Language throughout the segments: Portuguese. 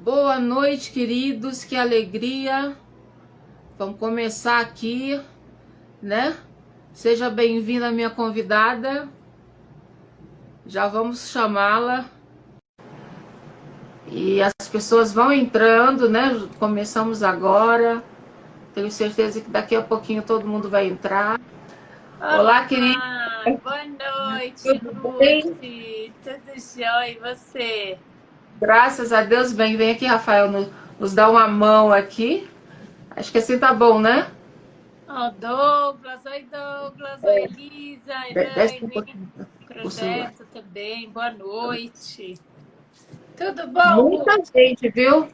Boa noite, queridos, que alegria. Vamos começar aqui, né? Seja bem-vinda, minha convidada. Já vamos chamá-la. E as pessoas vão entrando, né? Começamos agora. Tenho certeza que daqui a pouquinho todo mundo vai entrar. Olá, querida. Olá, boa noite, Tudo bem? Ruth. Tudo jóia, e você? Graças a Deus, bem. Vem aqui, Rafael, nos dá uma mão aqui. Acho que assim tá bom, né? Oi, Douglas, oi, Elisa, Desce um Elaine, pouquinho o celular. projeto também, boa noite. Tudo bom, Muita Ruth? gente, viu?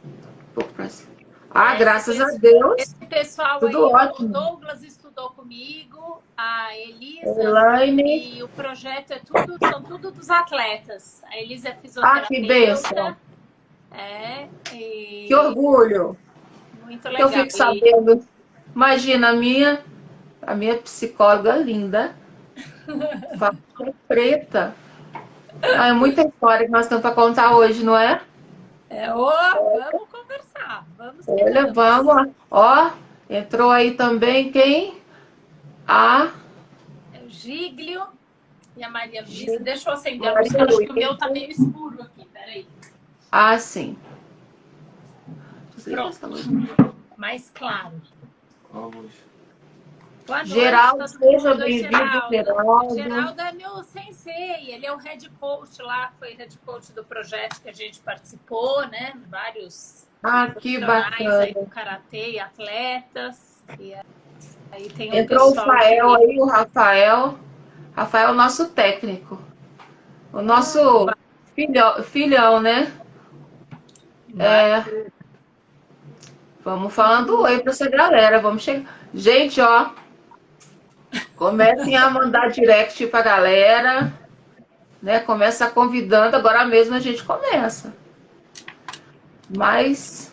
Ah, Esse, graças a pes- Deus, esse pessoal tudo aí, o ótimo. Douglas estudou comigo, a Elisa, Elaine, e o projeto são tudo dos atletas. A Elisa é ah, que bênção, fisioterapeuta, que e orgulho, muito que eu legal. fico sabendo. Imagina, a minha psicóloga linda, faixa preta. Ah, é muita história que nós temos para contar hoje, não é? Vamos conversar, vamos que Olha, vamos. vamos. Ó, entrou aí também quem? A É o Giglio e a Maria Luísa. Deixa eu acender a luz, que Maria eu acho que o meu tá Luísa. meio escuro aqui. Peraí. Ah, sim. Desliga Pronto, essa luz. mais claro. Boa noite, Geraldo, todo seja mundo. Oi, bem-vindo, Geraldo. O Geraldo. Geraldo é meu sensei, ele é o head coach lá, foi head coach do projeto que a gente participou, né? Vários Ah, que profissionais aí do bacana. karatê e atletas. E aí tem o Entrou o pessoal Fael que. aí, o Rafael. Rafael, nosso técnico. O Ah, que nosso filhão, né? É, bacana. vamos falando oi pra essa galera. Vamos chegar. Gente, ó, comecem a mandar direct pra galera, né? Começa convidando. Agora mesmo a gente começa. Mas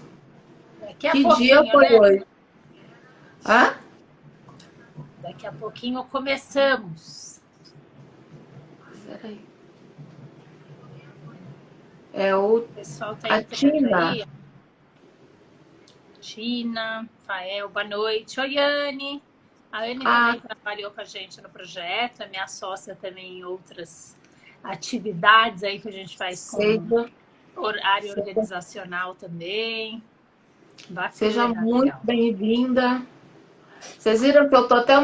Daqui a que dia pouquinho, foi né? hoje? Hã? Daqui a pouquinho começamos. Peraí. É o O pessoal tá a entrando Tina. aí. Tina, Fael, boa noite. Oi, Anne. A Anne Ah, também trabalhou com a gente no projeto, é minha sócia também em outras atividades aí que a gente faz com seja. horário organizacional também. Seja Bacana, muito legal. bem-vinda. Vocês viram que eu tô até.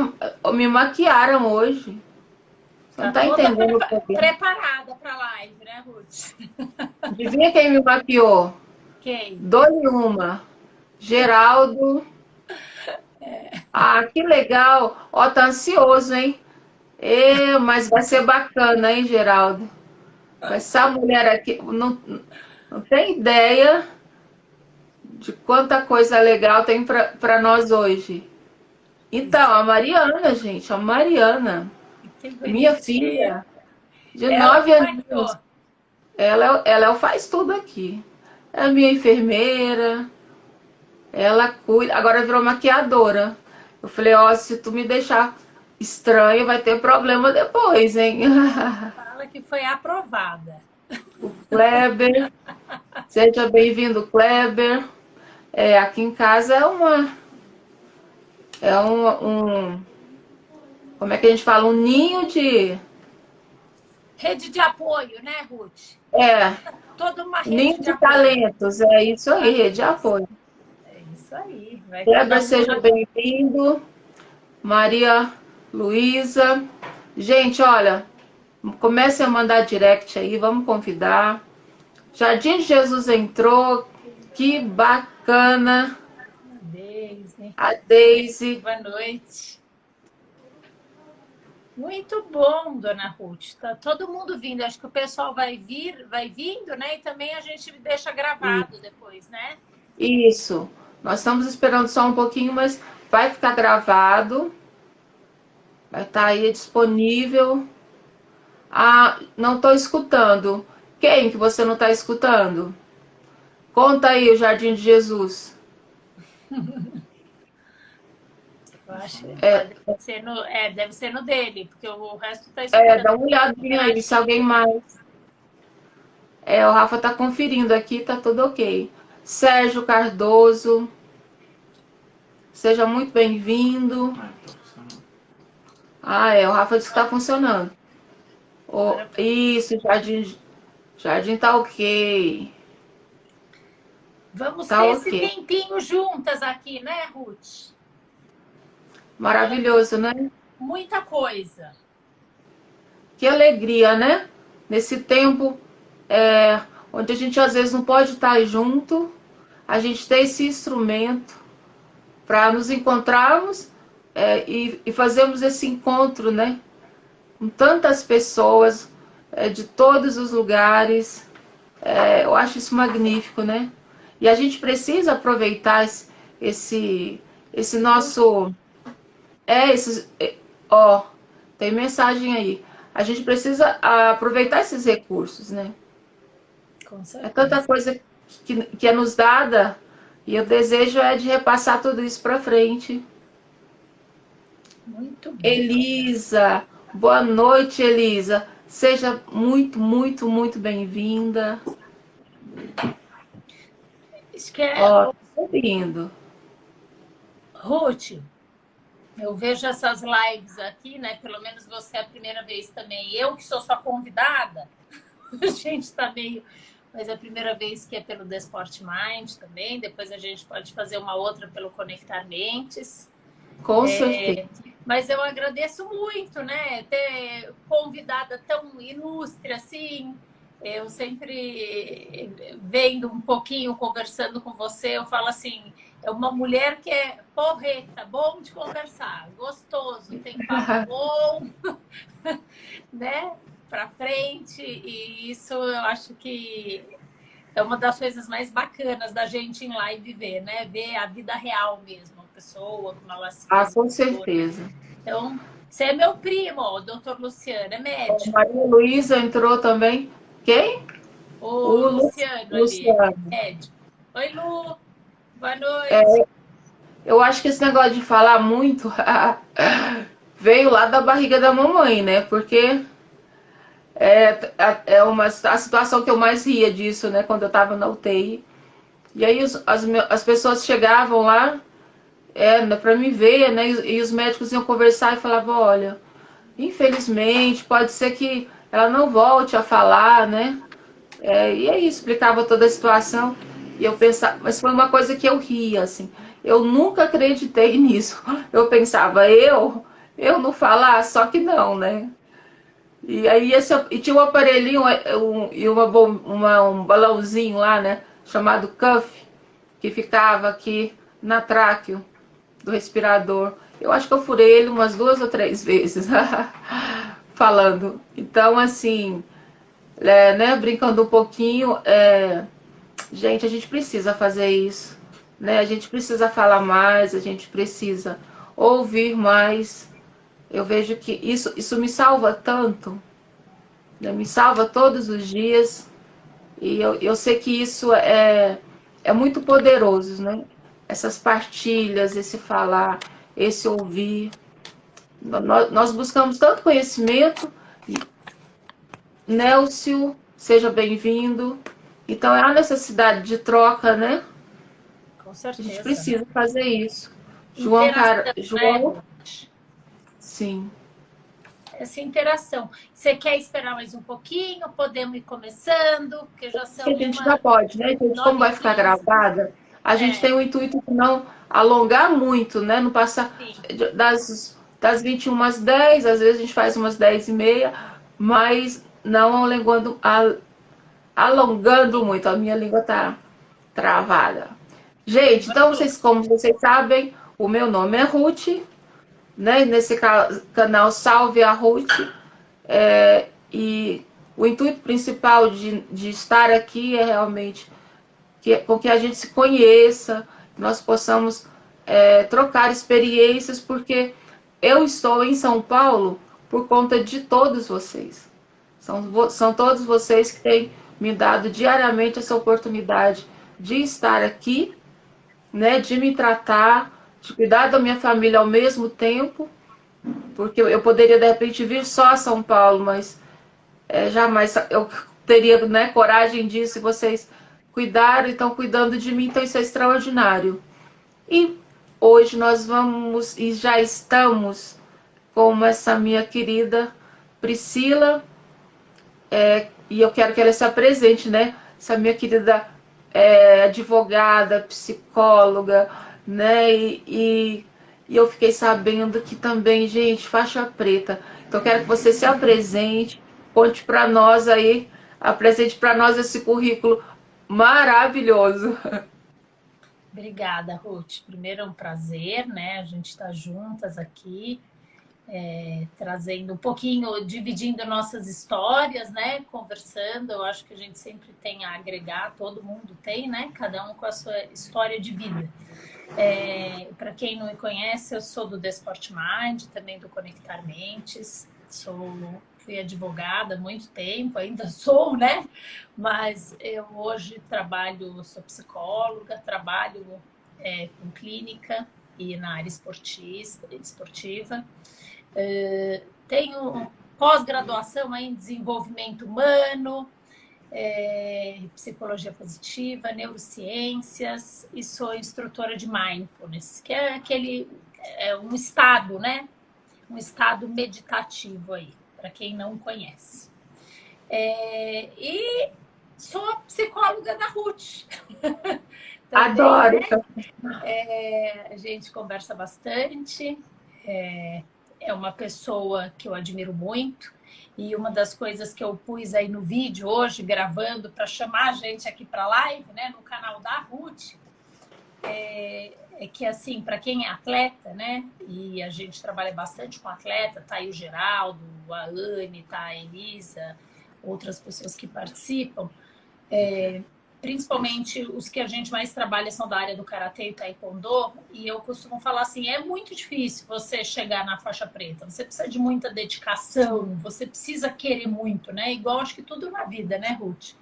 Me maquiaram hoje. Você não Tá tá toda entendendo o problema. preparada para a live, né, Ruth? Adivinha quem me maquiou? Quem? Dole uma. Geraldo. Ah, que legal. Ó, tá ansioso, hein? Mas vai ser bacana, hein, Geraldo? Essa mulher aqui não tem ideia de quanta coisa legal tem para nós hoje. Então, Isso a Mariana, gente, a Mariana, aí, que minha bonitinho. filha, de Ela que 9 anos, maquiou. ela faz tudo aqui. É a minha enfermeira, ela cuida, agora virou maquiadora. Eu falei, ó, se tu me deixar estranha, vai ter problema depois, hein? Fala que foi aprovada. Kleber, seja bem-vindo, Kleber. Aqui em casa como é que a gente fala? Um ninho de, Rede de apoio, né, Ruth? é, Toda uma ninho rede de de apoio. talentos, é isso aí, rede de Talentos. apoio. É isso aí. Vai Kleber, cada um. seja bem-vindo. Maria Luísa. Gente, olha, comece a mandar direct aí, vamos convidar. Jardim de Jesus entrou, que bacana. Deise. A Deise, Daisy. boa noite. Muito bom, dona Ruth. Tá todo mundo vindo. Acho que o pessoal vai vindo, né? E também a gente deixa gravado depois, né? Isso. Nós estamos esperando só um pouquinho, mas vai ficar gravado. Vai estar aí disponível. Ah, não estou escutando. Quem que você não está escutando? Conta aí o Jardim de Jesus. Eu acho que É, deve ser no dele, porque o resto tá escutando. dá uma olhadinha aí, se alguém Interagindo. mais. O Rafa tá conferindo aqui, tá tudo ok. Sérgio Cardoso, seja muito bem-vindo. Ah, o Rafa disse que está funcionando. Isso, Jardim tá ok. Vamos Tá ter esse ok. tempinho juntas aqui, né, Ruth? Maravilhoso, né? Muita coisa. Que alegria, né? Nesse tempo onde a gente às vezes não pode estar junto, a gente tem esse instrumento para nos encontrarmos e fazermos esse encontro, né? Com tantas pessoas de todos os lugares. Eu acho isso magnífico, né? E a gente precisa aproveitar esse nosso. Ó, tem mensagem aí. A gente precisa aproveitar esses recursos, né? Com É tanta certeza. coisa que é nos dada e o desejo é de repassar tudo isso para frente. Muito bom. Elisa, boa noite, Elisa. Seja muito, muito, muito bem-vinda. Isso que é, Ó, subindo. Ruth, eu vejo essas lives aqui, né? Pelo menos você é a primeira vez também. Eu que sou sua convidada, a gente está meio. Mas é a primeira vez que é pelo The Sport Mind também. Depois a gente pode fazer uma outra pelo Conectar Mentes. Com certeza. Mas eu agradeço muito, né? Ter convidada tão ilustre assim. Eu sempre vendo um pouquinho, conversando com você, eu falo assim, é uma mulher que é porreta, bom de conversar, gostoso, tem papo bom, né? Para frente, e isso eu acho que é uma das coisas mais bacanas da gente em live ver, né? Ver a vida real mesmo, a pessoa, como ela se Com posicionou. certeza. Então, você é meu primo, o doutor Luciano, é A médico. Maria Luísa entrou também. Quem? O O Luciano ali, Luciano. é médico. Oi, Lu, boa noite. Eu acho que esse negócio de falar muito veio lá da barriga da mamãe, né? Porque a situação que eu mais ria disso, né? Quando eu tava na UTI. E aí as pessoas chegavam lá para me ver, né? E os médicos iam conversar e falavam, olha, infelizmente, pode ser que ela não volte a falar, né? E aí explicava toda a situação. E eu pensava, mas foi uma coisa que eu ria, assim. Eu nunca acreditei nisso. Eu pensava, eu não falar, só que não, né? E aí e tinha um aparelhinho e um balãozinho lá, né? Chamado cuff, que ficava aqui na tráqueo do respirador. Eu acho que eu furei ele umas 2 ou 3 vezes falando. Então, assim, né, brincando um pouquinho, gente, a gente precisa fazer isso, né? A gente precisa falar mais, a gente precisa ouvir mais. Eu vejo que isso me salva tanto, né? Me salva todos os dias. E eu sei que isso é muito poderoso, né? Essas partilhas, esse falar, esse ouvir. Nós buscamos tanto conhecimento. Nélcio, seja bem-vindo. Então é a necessidade de troca, né? Com A gente certeza. precisa fazer isso. Interação, João, né? sim. Essa interação. Você quer esperar mais um pouquinho? Podemos ir começando, porque já Que a são gente já uma pode, né, gente? Como vai ficar 9h15. gravada, a gente tem o intuito de não alongar muito, né? Não passar Sim. das 21 às 10, às vezes a gente faz umas 10h30, mas não alongando muito. A minha língua tá travada. Gente, então como vocês sabem, o meu nome é Ruth, né? Nesse canal Salve a Ruth. E o intuito principal de estar aqui é realmente com que a gente se conheça, que nós possamos trocar experiências, porque eu estou em São Paulo por conta de todos vocês. São todos vocês que têm me dado diariamente essa oportunidade de estar aqui, né, de me tratar, de cuidar da minha família ao mesmo tempo, porque eu poderia de repente vir só a São Paulo, mas jamais eu teria, né, coragem disso se vocês cuidaram e estão cuidando de mim, então isso é extraordinário. E hoje nós vamos e já estamos com essa minha querida Priscila, e eu quero que ela se apresente, né? Essa minha querida advogada, psicóloga, né? E eu fiquei sabendo que também, gente, faixa preta. Então, eu quero que você se apresente, conte para nós aí, apresente para nós esse currículo maravilhoso. Obrigada, Ruth. Primeiro é um prazer, né? A gente está juntas aqui, trazendo um pouquinho, dividindo nossas histórias, né? Conversando. Eu acho que a gente sempre tem a agregar, todo mundo tem, né? Cada um com a sua história de vida. Para quem não me conhece, eu sou do Desport Mind, também do Conectar Mentes. Fui advogada há muito tempo, ainda sou, né? Mas eu hoje sou psicóloga, trabalho com clínica e na área esportiva. Tenho pós-graduação em desenvolvimento humano, psicologia positiva, neurociências, e sou instrutora de mindfulness, que é um estado, né? Um estado meditativo aí, para quem não conhece. E sou psicóloga da Ruth. Também, Adoro! né? A gente conversa bastante. É uma pessoa que eu admiro muito. E uma das coisas que eu pus aí no vídeo hoje, gravando, para chamar a gente aqui para a live, né, no canal da Ruth, é que, assim, para quem é atleta, né, e a gente trabalha bastante com atleta, tá aí o Geraldo, a Anne, tá a Elisa, outras pessoas que participam, principalmente os que a gente mais trabalha são da área do karatê e taekwondo, e eu costumo falar assim, é muito difícil você chegar na faixa preta, você precisa de muita dedicação, você precisa querer muito, né? Igual acho que tudo na vida, né, Ruth?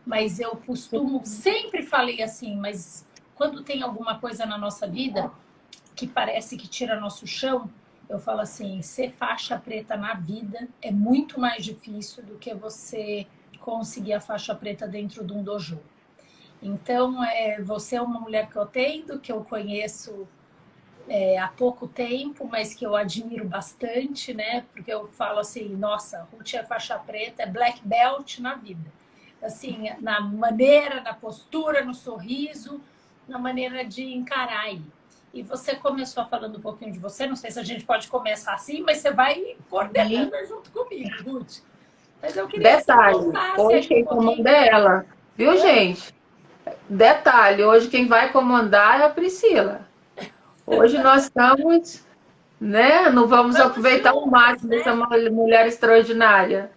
Mas eu sempre falei assim, mas quando tem alguma coisa na nossa vida que parece que tira nosso chão, eu falo assim, ser faixa preta na vida é muito mais difícil do que você conseguir a faixa preta dentro de um dojo. Então, você é uma mulher que eu atendo, que eu conheço há pouco tempo, mas que eu admiro bastante, né? Porque eu falo assim, nossa, Ruth é faixa preta, é black belt na vida. Assim, na maneira, na postura, no sorriso, na maneira de encarar aí. E você começou falando um pouquinho de você, não sei se a gente pode começar assim, mas você vai coordenando junto comigo, Ruth. Mas eu queria que você Detalhe, contasse hoje aí um quem pouquinho. comanda é ela, viu, gente? Detalhe, hoje quem vai comandar é a Priscila. Hoje nós estamos, né? Não vamos Vamos aproveitar o juntas, máximo dessa né? mulher extraordinária.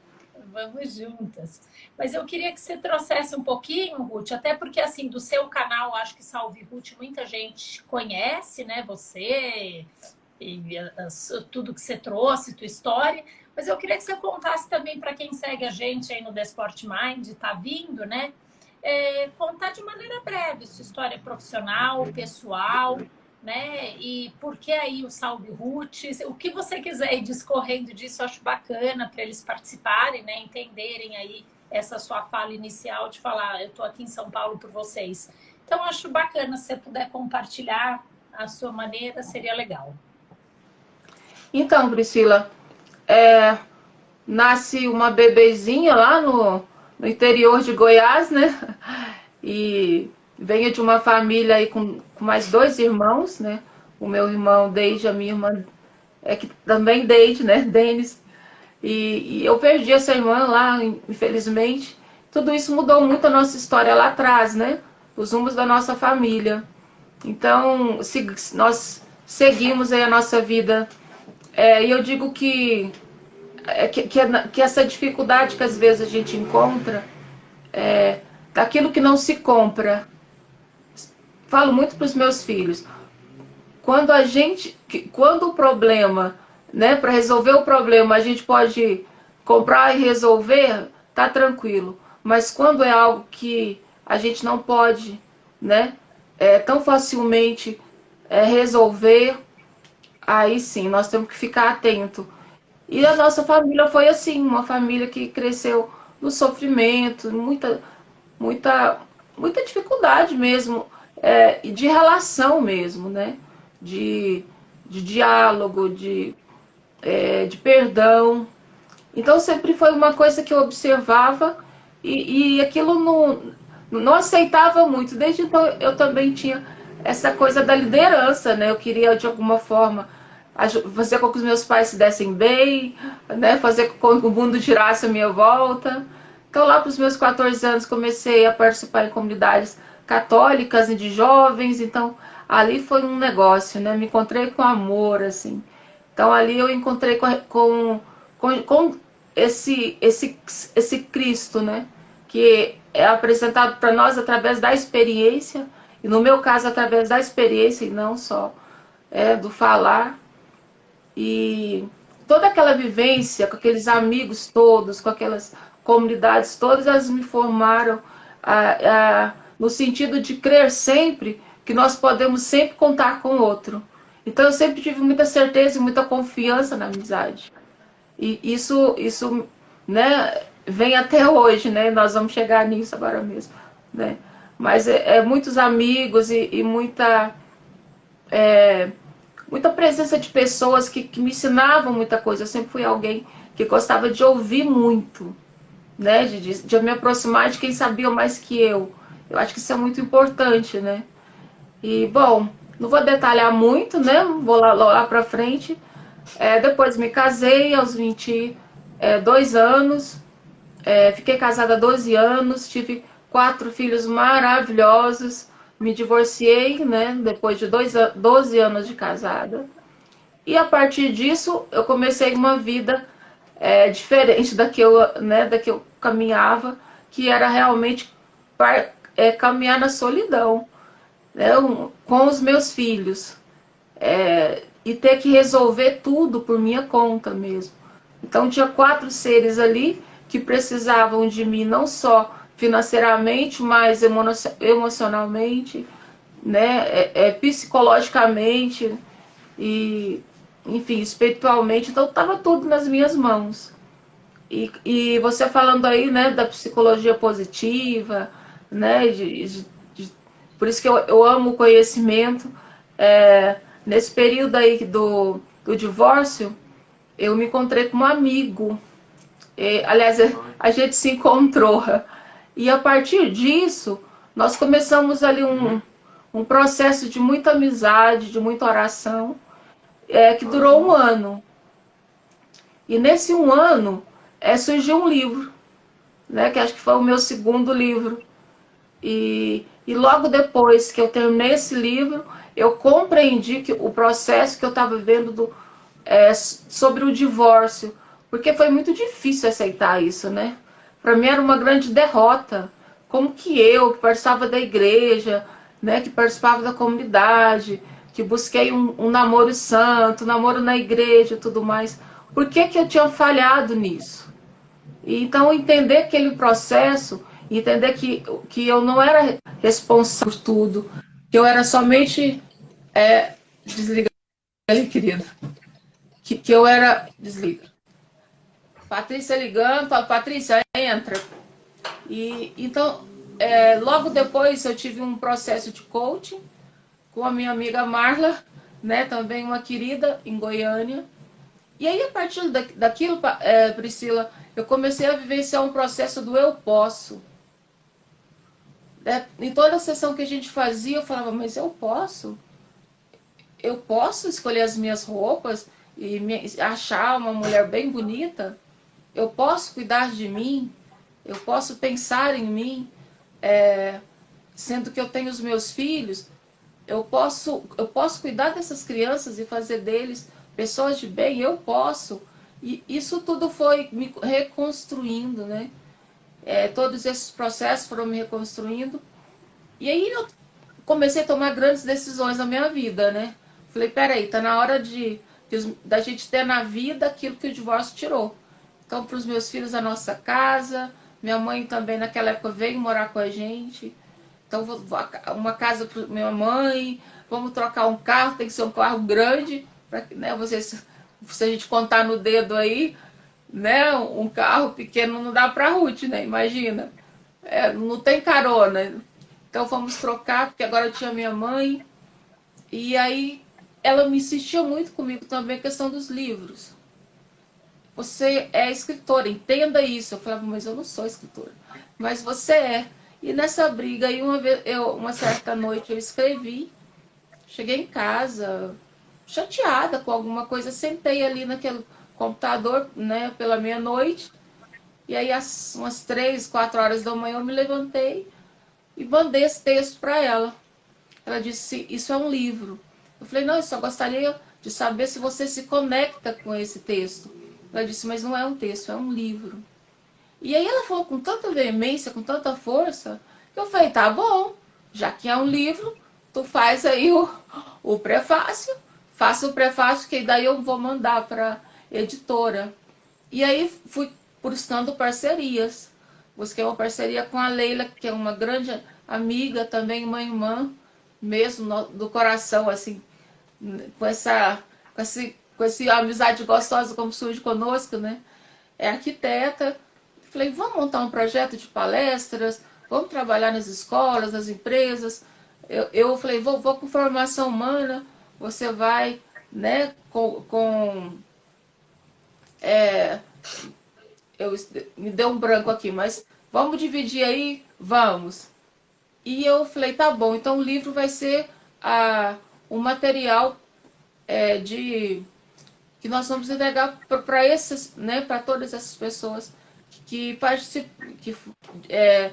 Vamos juntas. Mas eu queria que você trouxesse um pouquinho, Ruth, até porque, assim, do seu canal, acho que Salve Ruth, muita gente conhece, né? Você e tudo que você trouxe, tua história. Mas eu queria que você contasse também para quem segue a gente aí no The Sport Mind, tá vindo, né? Contar de maneira breve sua história profissional, pessoal, né? E por que aí o Salve Ruth? O que você quiser ir discorrendo disso, eu acho bacana para eles participarem, né? Entenderem aí essa sua fala inicial de falar, eu estou aqui em São Paulo por vocês. Então, acho bacana, se você puder compartilhar a sua maneira, seria legal. Então, Priscila, nasce uma bebezinha lá no interior de Goiás, né? E venho de uma família aí com mais dois irmãos, né? O meu irmão Deide, a minha irmã que também Deide, né? Denis. E eu perdi essa irmã lá, infelizmente. Tudo isso mudou muito a nossa história lá atrás, né? Os rumos da nossa família. Então, nós seguimos aí a nossa vida. E eu digo que essa dificuldade que às vezes a gente encontra, daquilo que não se compra. Falo muito para os meus filhos. Quando o problema, né, para resolver o problema, a gente pode comprar e resolver, tá tranquilo. Mas quando é algo que a gente não pode, né, tão facilmente resolver, aí sim, nós temos que ficar atento. E a nossa família foi assim, uma família que cresceu no sofrimento, muita muita dificuldade mesmo, e de relação mesmo, né? De diálogo, de perdão. Então sempre foi uma coisa que eu observava e aquilo não aceitava muito. Desde então eu também tinha essa coisa da liderança, né? Eu queria de alguma forma fazer com que os meus pais se dessem bem, né? Fazer com que o mundo girasse à minha volta. Então lá para os meus 14 anos comecei a participar em comunidades católicas e de jovens, então ali foi um negócio, né? Me encontrei com amor, assim. Então ali eu encontrei com esse Cristo, né? Que é apresentado para nós através da experiência, e no meu caso através da experiência e não só do falar. E toda aquela vivência com aqueles amigos todos, com aquelas comunidades todas, elas me formaram no sentido de crer sempre que nós podemos sempre contar com o outro. Então eu sempre tive muita certeza e muita confiança na amizade. E isso, né, vem até hoje, né? Nós vamos chegar nisso agora mesmo, né? Mas muitos amigos e muita presença de pessoas que me ensinavam muita coisa. Eu sempre fui alguém que gostava de ouvir muito, né? De me aproximar de quem sabia mais que eu. Eu acho que isso é muito importante, né? E, bom, não vou detalhar muito, né? Vou lá para frente. Depois me casei aos 22 anos. Fiquei casada há 12 anos. Tive 4 filhos maravilhosos. Me divorciei, né? Depois de 12 anos de casada. E a partir disso, eu comecei uma vida diferente da que eu caminhava, que era realmente caminhar na solidão, né, com os meus filhos, e ter que resolver tudo por minha conta mesmo. Então tinha 4 seres ali que precisavam de mim, não só financeiramente, mas emocionalmente, né, psicologicamente e, enfim, espiritualmente. Então estava tudo nas minhas mãos. E você falando aí, né, da psicologia positiva, né, por isso que eu amo o conhecimento. Nesse período aí do divórcio, eu me encontrei com um amigo. Aliás, a gente se encontrou. E a partir disso, nós começamos ali um processo de muita amizade, de muita oração, que durou um ano. E nesse um ano surgiu um livro, né, que acho que foi o meu segundo livro. E logo depois que eu terminei esse livro, eu compreendi que o processo que eu estava vivendo sobre o divórcio, porque foi muito difícil aceitar isso, né? Para mim era uma grande derrota. Como que eu, que participava da igreja, né, que participava da comunidade, que busquei um namoro santo, um namoro na igreja e tudo mais, por que que eu tinha falhado nisso? E então entender aquele processo, entender que eu não era responsável por tudo, que eu era somente desliga aí, querida. Que eu era. Desliga. Patrícia ligando, Patrícia, entra. E então, logo depois eu tive um processo de coaching com a minha amiga Marla, né, também uma querida em Goiânia. E aí, a partir daquilo, Priscila, eu comecei a vivenciar um processo do eu posso. Em toda a sessão que a gente fazia, eu falava, mas eu posso? Eu posso escolher as minhas roupas e achar uma mulher bem bonita? Eu posso cuidar de mim? Eu posso pensar em mim? Sendo que eu tenho os meus filhos, eu posso cuidar dessas crianças e fazer deles pessoas de bem? Eu posso. E isso tudo foi me reconstruindo, né? Todos esses processos foram me reconstruindo. E aí eu comecei a tomar grandes decisões na minha vida, né? Falei, peraí, tá na hora da gente ter na vida aquilo que o divórcio tirou. Então, para os meus filhos, a nossa casa. Minha mãe também, naquela época, veio morar com a gente. Então, uma casa para minha mãe. Vamos trocar um carro, tem que ser um carro grande. Né, se a gente contar no dedo aí, né, um carro pequeno não dá para Ruth, né? Imagina. Não tem carona. Então fomos trocar, porque agora eu tinha minha mãe. E aí ela me insistia muito comigo também a questão dos livros. Você é escritora, entenda isso. Eu falava, mas eu não sou escritora. Mas você é. E nessa briga aí, uma certa noite eu escrevi, cheguei em casa, chateada com alguma coisa, sentei ali naquele computador, né, pela meia-noite, e aí às umas 3, 4 horas da manhã eu me levantei e mandei esse texto para ela. Ela disse, isso é um livro. Eu falei, não, eu só gostaria de saber se você se conecta com esse texto. Ela disse, mas não é um texto, é um livro. E aí ela falou com tanta veemência, com tanta força, que eu falei, tá bom, já que é um livro, tu faz aí o prefácio, faça o prefácio, que daí eu vou mandar para editora. E aí fui buscando parcerias. Busquei uma parceria com a Leila, que é uma grande amiga, também uma irmã, mesmo do coração, assim, com essa amizade gostosa como surge conosco, né? É arquiteta. Falei, vamos montar um projeto de palestras, vamos trabalhar nas escolas, nas empresas. Eu falei, vou com formação humana, você vai, né, é, eu, me deu um branco aqui, mas vamos dividir aí? Vamos. E eu falei, tá bom, então o livro vai ser o material de que nós vamos entregar para esses, né, para todas essas pessoas que é,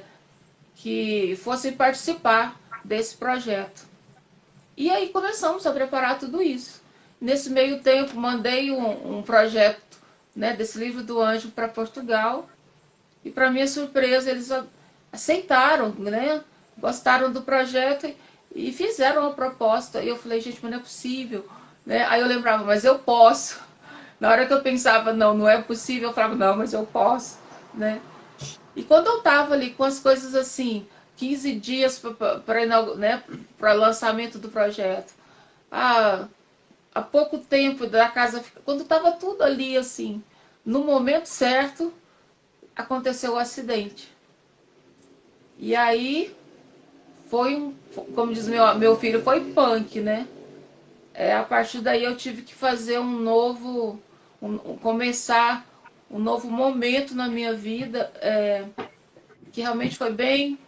que fossem participar desse projeto. E aí começamos a preparar tudo isso. Nesse meio tempo, mandei um projeto, né, desse livro do Anjo para Portugal. E para minha surpresa, eles aceitaram, né, gostaram do projeto e fizeram a proposta. E eu falei, gente, mas não é possível. Né? Aí eu lembrava, mas eu posso. Na hora que eu pensava, não, não é possível, eu falava, não, mas eu posso. Né? E quando eu estava ali com as coisas assim, 15 dias para lançamento do projeto, há pouco tempo da casa, quando estava tudo ali assim, no momento certo, aconteceu o acidente. E aí como diz meu filho, foi punk, né? A partir daí eu tive que fazer começar um novo momento na minha vida, que realmente foi bem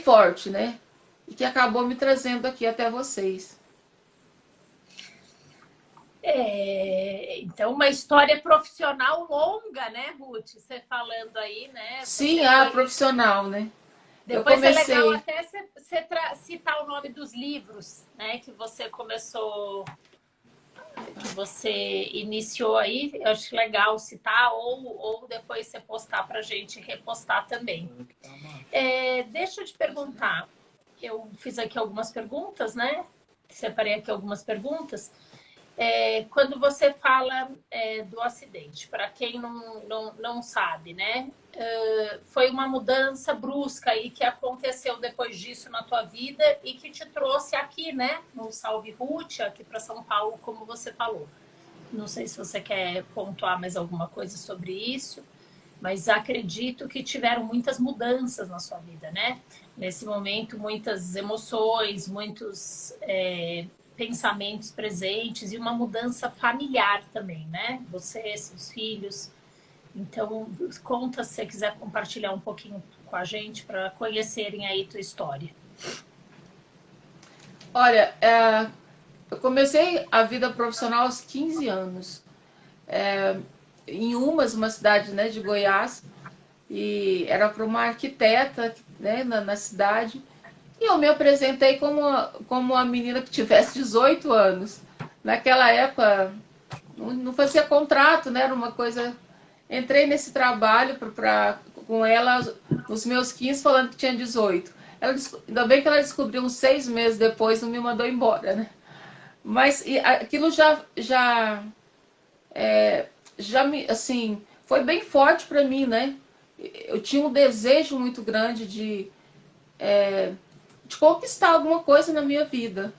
forte, né? E que acabou me trazendo aqui até vocês. Então, uma história profissional longa, né, Ruth? Você falando aí, né? Sim, a profissional, né? Eu Depois é legal comecei. até você citar o nome dos livros, né, que você começou, que você iniciou aí. Eu acho legal citar, ou depois você postar para a gente repostar também. Deixa eu te perguntar. Eu fiz aqui algumas perguntas, né? Separei aqui algumas perguntas. Quando você fala do acidente, para quem não sabe, né? Foi uma mudança brusca aí que aconteceu depois disso na tua vida e que te trouxe aqui, né? No Salve Ruth, aqui para São Paulo, como você falou. Não sei se você quer pontuar mais alguma coisa sobre isso, mas acredito que tiveram muitas mudanças na sua vida, né? Nesse momento, muitas emoções, muitos pensamentos presentes e uma mudança familiar também, né? Você, seus filhos. Então, conta se você quiser compartilhar um pouquinho com a gente para conhecerem aí tua história. Olha, eu comecei a vida profissional aos 15 anos. Em uma cidade, né, de Goiás, e era para uma arquiteta, né, na cidade. E eu me apresentei como uma menina que tivesse 18 anos. Naquela época, não fazia contrato, né? Era uma coisa. Entrei nesse trabalho com ela nos meus 15, falando que tinha 18. Ainda bem que ela descobriu uns 6 meses depois, não me mandou embora, né? Mas aquilo já me, assim, foi bem forte para mim, né? Eu tinha um desejo muito grande de conquistar alguma coisa na minha vida.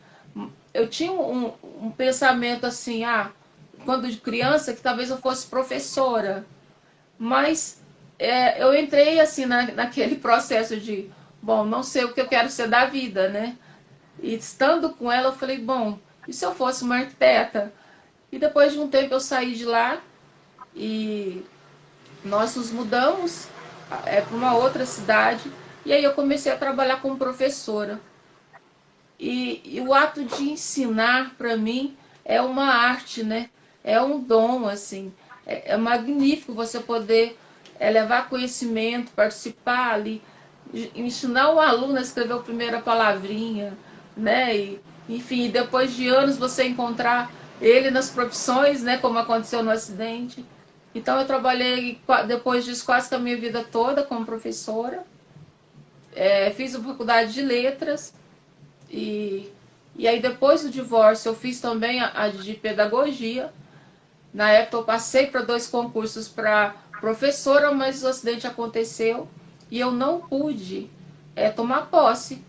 Eu tinha um pensamento assim, quando de criança, que talvez eu fosse professora. Mas eu entrei assim naquele processo de bom, não sei o que eu quero ser da vida, né? E estando com ela, eu falei, bom, e se eu fosse uma arquiteta? E depois de um tempo eu saí de lá e nós nos mudamos para uma outra cidade. E aí eu comecei a trabalhar como professora. E o ato de ensinar, para mim, é uma arte, né? É um dom, assim. É magnífico você poder levar conhecimento, participar ali, ensinar o aluno a escrever a primeira palavrinha, né? E, enfim, depois de anos você encontrar ele nas profissões, né? Como aconteceu no acidente. Então eu trabalhei depois disso quase que a minha vida toda como professora. Fiz a faculdade de letras e, e aí depois do divórcio eu fiz também a de pedagogia. Na época eu passei para 2 concursos para professora, mas o acidente aconteceu e eu não pude tomar posse,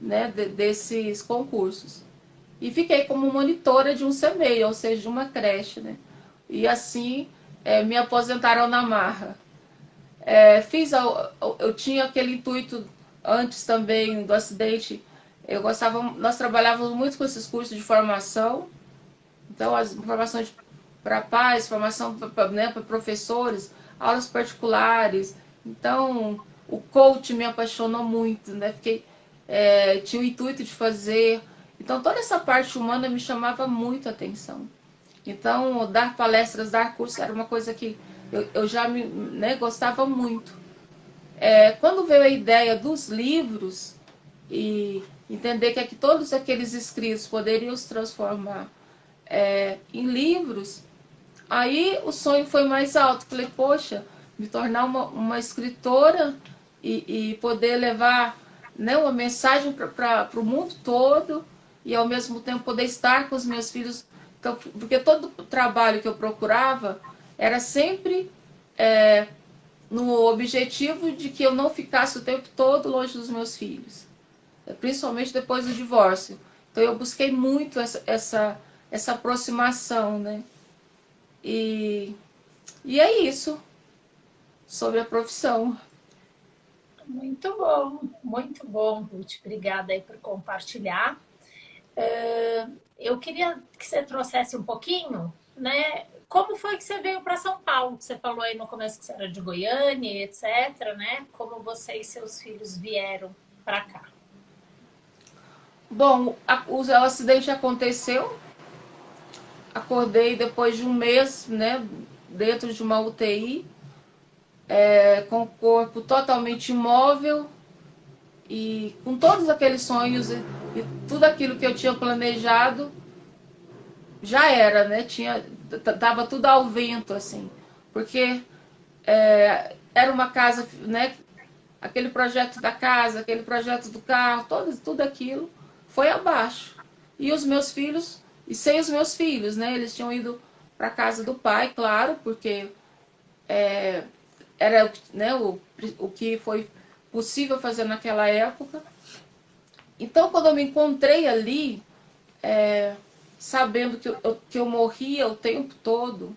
né, desses concursos. E fiquei como monitora de um CMEI, ou seja, de uma creche, né? E assim me aposentaram na marra. Eu tinha aquele intuito antes também do acidente. Nós trabalhávamos muito com esses cursos de formação, então as formações para pais, formação para, né, para professores, aulas particulares. Então o coach me apaixonou muito, né? Tinha o intuito de fazer. Então toda essa parte humana me chamava muito a atenção. Então, dar palestras, dar cursos era uma coisa que eu já né, gostava muito. Quando veio a ideia dos livros e entender que todos aqueles escritos poderiam se transformar em livros, aí o sonho foi mais alto. Falei, poxa, me tornar uma escritora e poder levar, né, uma mensagem para o mundo todo e ao mesmo tempo poder estar com os meus filhos. Então, porque todo o trabalho que eu procurava era sempre no objetivo de que eu não ficasse o tempo todo longe dos meus filhos, principalmente depois do divórcio. Então eu busquei muito essa aproximação, né? E, e é isso sobre a profissão. Muito bom, Ruth. Obrigada aí por compartilhar. Eu queria que você trouxesse um pouquinho, né? Como foi que você veio para São Paulo? Você falou aí no começo que você era de Goiânia, etc, né? Como você e seus filhos vieram para cá? Bom, o acidente aconteceu, acordei depois de um mês, né, dentro de uma UTI, com o corpo totalmente imóvel e com todos aqueles sonhos e tudo aquilo que eu tinha planejado já era, né? Tava tudo ao vento, assim, porque era uma casa, né? Aquele projeto da casa, aquele projeto do carro, tudo aquilo foi abaixo. E os meus filhos, e sem os meus filhos, né? Eles tinham ido para casa do pai, claro, porque era, né, o que foi possível fazer naquela época. Então, quando eu me encontrei ali, sabendo que eu morria o tempo todo,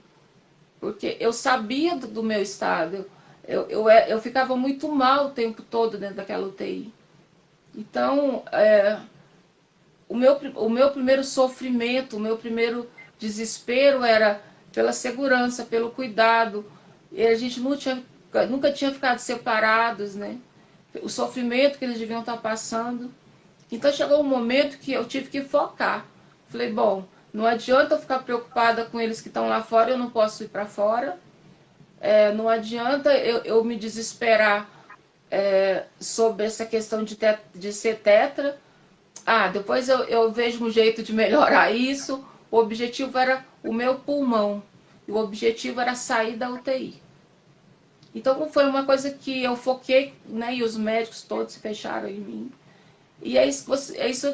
porque eu sabia do meu estado, eu ficava muito mal o tempo todo dentro daquela UTI. Então, o meu primeiro sofrimento, o meu primeiro desespero era pela segurança, pelo cuidado. E a gente nunca tinha ficado separados, né? O sofrimento que eles deviam estar passando. Então chegou um momento que eu tive que focar. Falei, bom, não adianta eu ficar preocupada com eles que estão lá fora, eu não posso ir para fora. Não adianta eu me desesperar sobre essa questão de ser tetra. Depois eu vejo um jeito de melhorar isso. O objetivo era o meu pulmão. E o objetivo era sair da UTI. Então foi uma coisa que eu foquei, né? E os médicos todos se fecharam em mim. E é isso,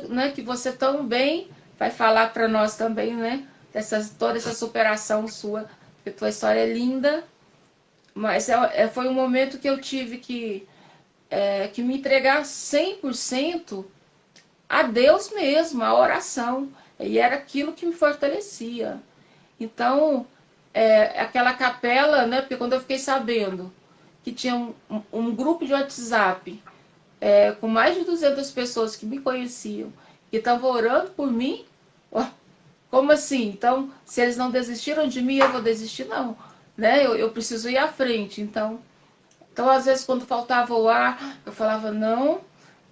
né, que você tão bem vai falar para nós também, né? Toda essa superação sua. Porque tua história é linda. Mas foi um momento que eu tive que me entregar 100% a Deus mesmo, a oração. E era aquilo que me fortalecia. Então, aquela capela, né? Porque quando eu fiquei sabendo que tinha um grupo de WhatsApp com mais de 200 pessoas que me conheciam, que estavam orando por mim. Ó, como assim? Então, se eles não desistiram de mim, eu vou desistir? Não. Né? Eu preciso ir à frente. Então, às vezes, quando faltava o ar, eu falava, não,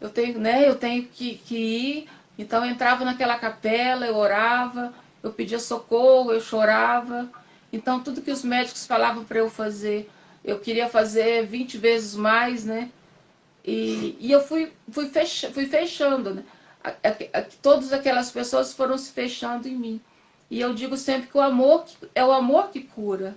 eu tenho que ir. Então, eu entrava naquela capela, eu orava, eu pedia socorro, eu chorava. Então, tudo que os médicos falavam para eu fazer, eu queria fazer 20 vezes mais, né? E eu fui fechando, né? Todas aquelas pessoas foram se fechando em mim. E eu digo sempre que o amor é o amor que cura.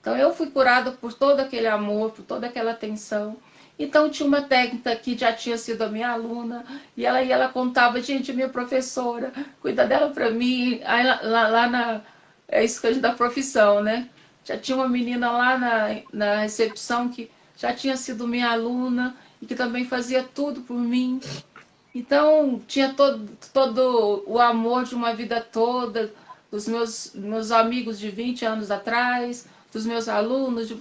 Então eu fui curada por todo aquele amor, por toda aquela atenção. Então tinha uma técnica que já tinha sido a minha aluna, e ela contava, gente, minha professora, cuida dela para mim, aí lá na. É isso que a gente da profissão, né? Já tinha uma menina lá na recepção que já tinha sido minha aluna e que também fazia tudo por mim. Então, tinha todo o amor de uma vida toda, dos meus amigos de 20 anos atrás, dos meus alunos,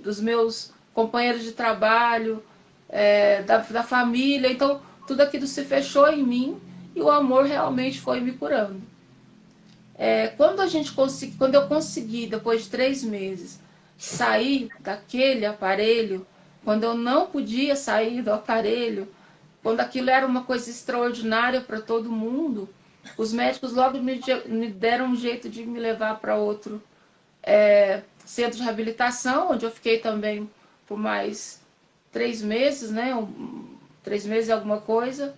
dos meus companheiros de trabalho, da família. Então, tudo aquilo se fechou em mim e o amor realmente foi me curando. Quando eu consegui, depois de 3 meses, sair daquele aparelho, quando eu não podia sair do aparelho, quando aquilo era uma coisa extraordinária para todo mundo, os médicos logo me deram um jeito de me levar para outro centro de reabilitação, onde eu fiquei também por mais 3 meses, né? 3 meses e alguma coisa.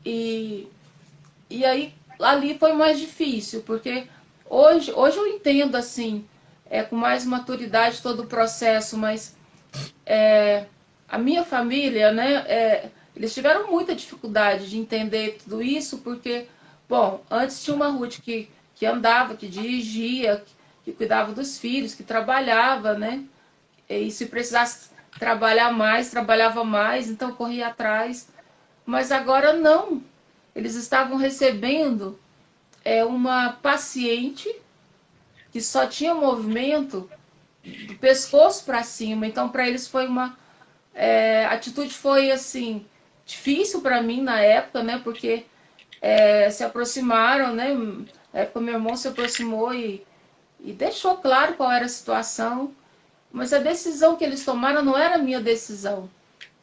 E, e aí ali foi mais difícil, porque hoje eu entendo assim, com mais maturidade todo o processo, mas a minha família, né, eles tiveram muita dificuldade de entender tudo isso, porque, bom, antes tinha uma Ruth que andava, que dirigia, que cuidava dos filhos, que trabalhava, né, e se precisasse trabalhar mais, trabalhava mais, então corria atrás. Mas agora não. Eles estavam recebendo uma paciente que só tinha movimento do pescoço para cima. Então, para eles foi a atitude foi assim difícil para mim na época, né? Porque se aproximaram, né? Na época meu irmão se aproximou e deixou claro qual era a situação. Mas a decisão que eles tomaram não era a minha decisão,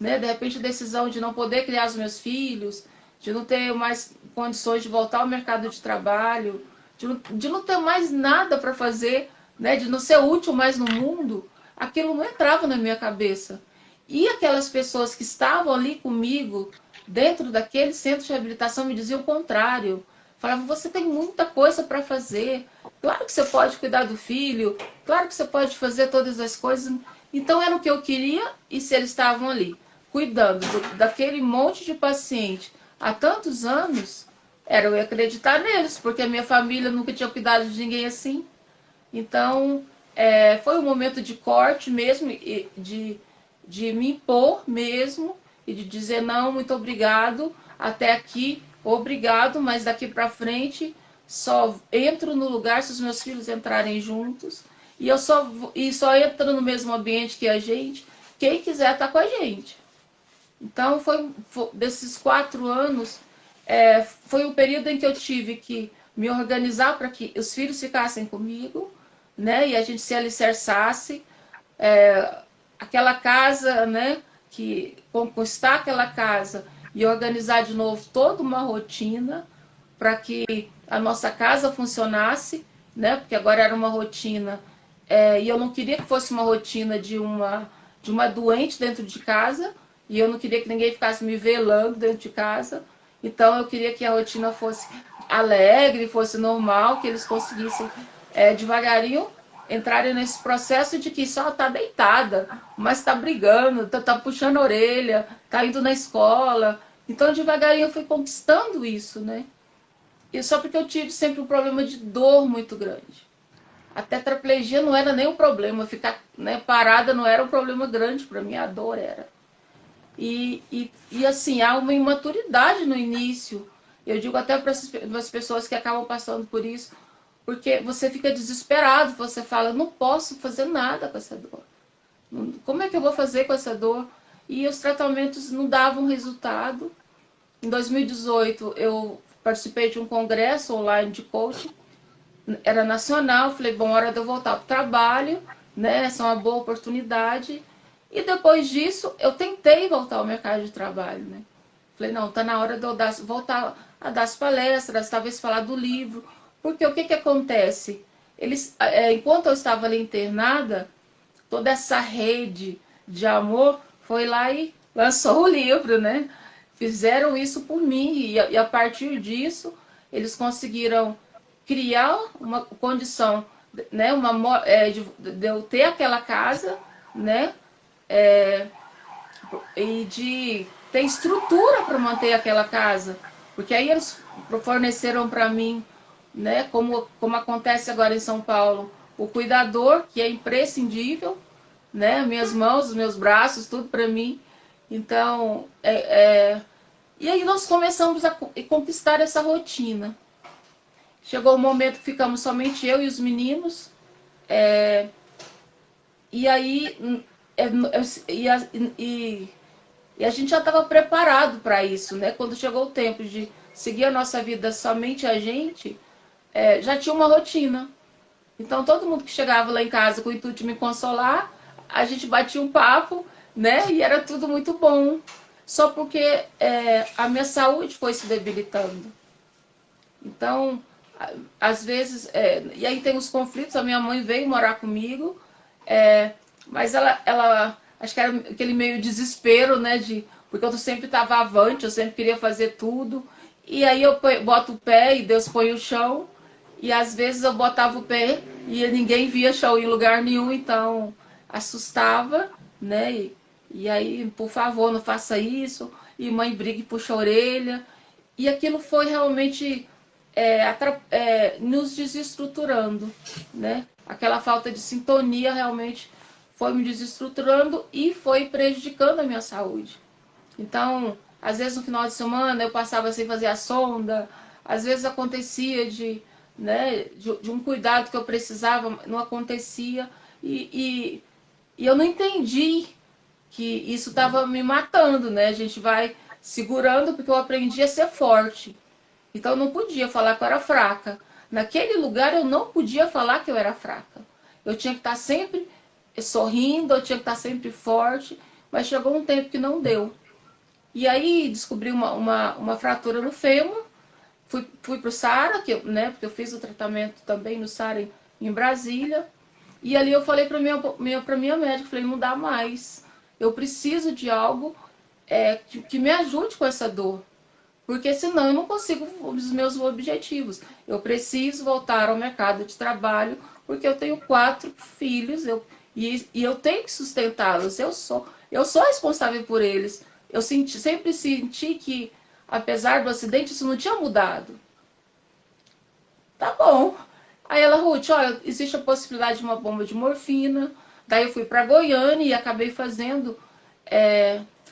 né? De repente a decisão de não poder criar os meus filhos, de não ter mais condições de voltar ao mercado de trabalho, de não ter mais nada para fazer, né? De não ser útil mais no mundo, aquilo não entrava na minha cabeça. E aquelas pessoas que estavam ali comigo, dentro daquele centro de reabilitação, me diziam o contrário. Falavam, você tem muita coisa para fazer. Claro que você pode cuidar do filho, claro que você pode fazer todas as coisas. Então era o que eu queria, e se eles estavam ali, cuidando daquele monte de paciente há tantos anos, era eu acreditar neles, porque a minha família nunca tinha cuidado de ninguém assim. Então, foi um momento de corte mesmo, de me impor mesmo, e de dizer, não, muito obrigado, até aqui, obrigado, mas daqui para frente só entro no lugar se os meus filhos entrarem juntos, e só entra no mesmo ambiente que a gente, quem quiser estar com a gente. Então, desses 4 anos, foi um período em que eu tive que me organizar para que os filhos ficassem comigo, né? E a gente se alicerçasse. Aquela casa, né? Que conquistar aquela casa e organizar de novo toda uma rotina para que a nossa casa funcionasse, né? Porque agora era uma rotina, e eu não queria que fosse uma rotina de uma doente dentro de casa, e eu não queria que ninguém ficasse me velando dentro de casa. Então eu queria que a rotina fosse alegre, fosse normal, que eles conseguissem devagarinho entrarem nesse processo de que só tá deitada, mas tá brigando, tá puxando a orelha, tá indo na escola. Então devagarinho eu fui conquistando isso, né? E só porque eu tive sempre um problema de dor muito grande. A tetraplegia não era nem um problema, ficar, né, parada não era um problema grande para mim, a dor era. E assim, há uma imaturidade no início. Eu digo até para as pessoas que acabam passando por isso, porque você fica desesperado, você fala, não posso fazer nada com essa dor. Como é que eu vou fazer com essa dor? e os tratamentos não davam resultado. Em 2018, eu participei de um congresso online de coaching, era nacional, falei, bom, hora de eu voltar para o trabalho, né, essa é uma boa oportunidade. E depois disso, eu tentei voltar ao mercado de trabalho, né. Falei, não, tá na hora de eu voltar a dar as palestras, talvez falar do livro, porque o que que acontece? Eles, enquanto eu estava ali internada, toda essa rede de amor foi lá e lançou o livro, né? Fizeram isso por mim e a partir disso eles conseguiram criar uma condição, né? De eu ter aquela casa, né? É, e de ter estrutura para manter aquela casa, porque aí eles forneceram para mim, né? Como acontece agora em São Paulo, o cuidador que é imprescindível, né? Minhas mãos, os meus braços, tudo para mim. Então, e aí nós começamos a conquistar essa rotina. Chegou o momento que ficamos somente eu e os meninos. E aí e, a, e a gente já estava preparado para isso, né? Quando chegou o tempo de seguir a nossa vida somente a gente, já tinha uma rotina. Então todo mundo que chegava lá em casa com o intuito de me consolar, a gente batia um papo, né? E era tudo muito bom. Só porque a minha saúde foi se debilitando. Então, às vezes, e aí tem os conflitos, a minha mãe veio morar comigo, mas ela acho que era aquele meio desespero, né, porque eu sempre estava avante, eu sempre queria fazer tudo, e aí eu boto o pé e Deus põe o chão, e às vezes eu botava o pé e ninguém via chão em lugar nenhum, então assustava, né, e aí, por favor, não faça isso, e mãe briga e puxa a orelha, e aquilo foi realmente nos desestruturando, né? Aquela falta de sintonia realmente foi me desestruturando e foi prejudicando a minha saúde. Então, às vezes no final de semana eu passava sem fazer a sonda, às vezes acontecia de um cuidado que eu precisava, não acontecia, e eu não entendi que isso estava me matando, né? A gente vai segurando porque eu aprendi a ser forte. Então eu não podia falar que eu era fraca. Naquele lugar eu não podia falar que eu era fraca. Eu tinha que estar sempre sorrindo, eu tinha que estar sempre forte, mas chegou um tempo que não deu. E aí descobri uma fratura no fêmur, fui para o Sara, né, porque eu fiz o tratamento também no Sara em Brasília, e ali eu falei para minha médica, falei, não dá mais, eu preciso de algo que me ajude com essa dor. Porque senão eu não consigo os meus objetivos. Eu preciso voltar ao mercado de trabalho, porque eu tenho 4 filhos e eu tenho que sustentá-los. Eu sou responsável por eles. Eu sempre senti que, apesar do acidente, isso não tinha mudado. Tá bom. Aí ela, Ruth, olha, existe a possibilidade de uma bomba de morfina. Daí eu fui para Goiânia e acabei fazendo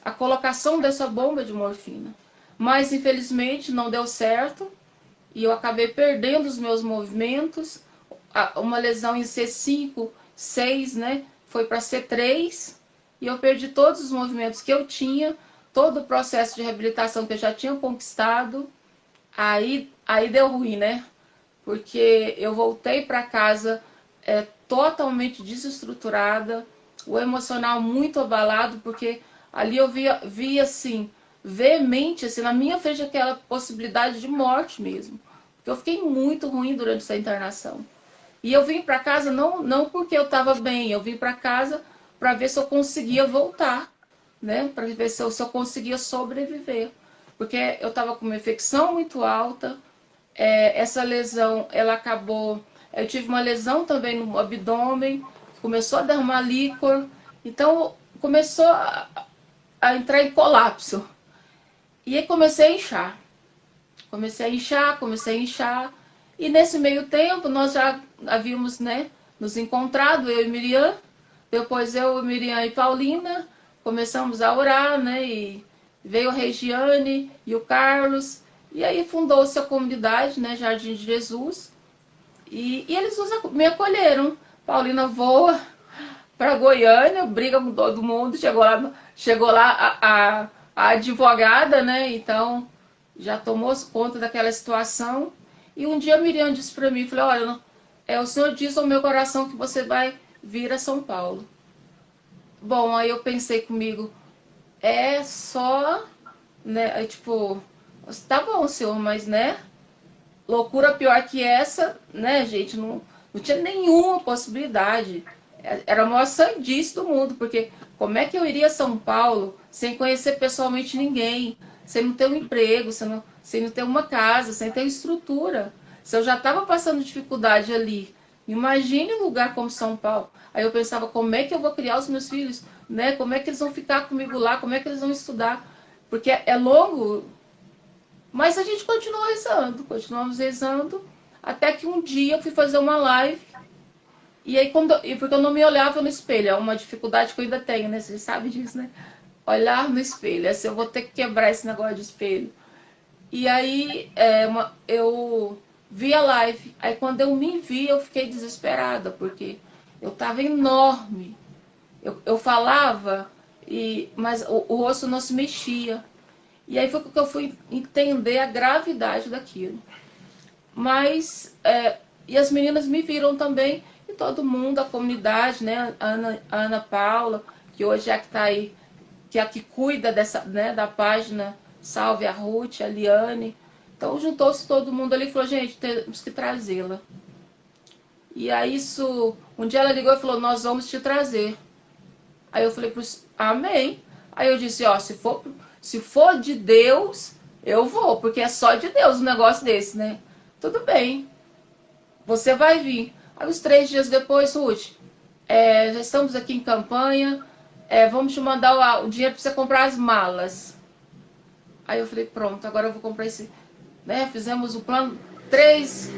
a colocação dessa bomba de morfina. Mas infelizmente não deu certo e eu acabei perdendo os meus movimentos. Uma lesão em C5, 6, né? Foi para C3 e eu perdi todos os movimentos que eu tinha, todo o processo de reabilitação que eu já tinha conquistado. Aí deu ruim, né? Porque eu voltei para casa totalmente desestruturada, o emocional muito abalado, porque ali eu via assim, veemente, assim, na minha frente aquela possibilidade de morte mesmo. Porque eu fiquei muito ruim durante essa internação. E eu vim para casa não porque eu estava bem, eu vim para casa para ver se eu conseguia voltar, né? Para ver se eu conseguia sobreviver. Porque eu estava com uma infecção muito alta, essa lesão, ela acabou... Eu tive uma lesão também no abdômen, começou a derramar líquor, então começou a entrar em colapso. E aí comecei a inchar. Comecei a inchar. E nesse meio tempo nós já havíamos, né, nos encontrado, eu e Miriam. Depois eu, Miriam e Paulina começamos a orar, né? E veio a Regiane e o Carlos. E aí fundou-se a comunidade, né, Jardim de Jesus. E eles me acolheram. Paulina voa para Goiânia, briga com todo mundo. Chegou lá a advogada, né? Então já tomou conta daquela situação. E um dia a Miriam disse para mim, falei, olha, o Senhor diz ao meu coração que você vai vir a São Paulo. Bom, aí eu pensei comigo, é só, né? Aí, tipo, tá bom, Senhor, mas né? Loucura pior que essa, né, gente? Não tinha nenhuma possibilidade. Era a maior sandice do mundo, porque como é que eu iria a São Paulo sem conhecer pessoalmente ninguém, sem não ter um emprego, sem não ter uma casa, sem ter estrutura? Se eu já estava passando dificuldade ali, imagine um lugar como São Paulo. Aí eu pensava, como é que eu vou criar os meus filhos, né? Como é que eles vão ficar comigo lá? Como é que eles vão estudar? Porque é longo, mas a gente continuou rezando, continuamos rezando, até que um dia eu fui fazer uma live, e aí porque eu não me olhava no espelho, é uma dificuldade que eu ainda tenho, né? Você sabe disso, né? Olhar no espelho, assim, eu vou ter que quebrar esse negócio de espelho. E aí eu vi a live, aí quando eu me vi, eu fiquei desesperada, porque eu tava enorme. Eu falava, mas o rosto não se mexia. E aí foi que eu fui entender a gravidade daquilo. Mas, e as meninas me viram também, e todo mundo, a comunidade, né? A Ana Paula, que hoje é a que está aí, que é a que cuida dessa, né, da página Salve a Ruth, a Liane. Então juntou-se todo mundo ali e falou, gente, temos que trazê-la. E aí um dia ela ligou e falou, nós vamos te trazer. Aí eu falei, amém. Aí eu disse, ó, se for de Deus, eu vou, porque é só de Deus um negócio desse, né? Tudo bem, você vai vir. Aí uns 3 dias depois, Ruth, já estamos aqui em campanha, vamos te mandar o dinheiro para você comprar as malas. Aí eu falei, pronto, agora eu vou comprar esse, né? Fizemos o plano, três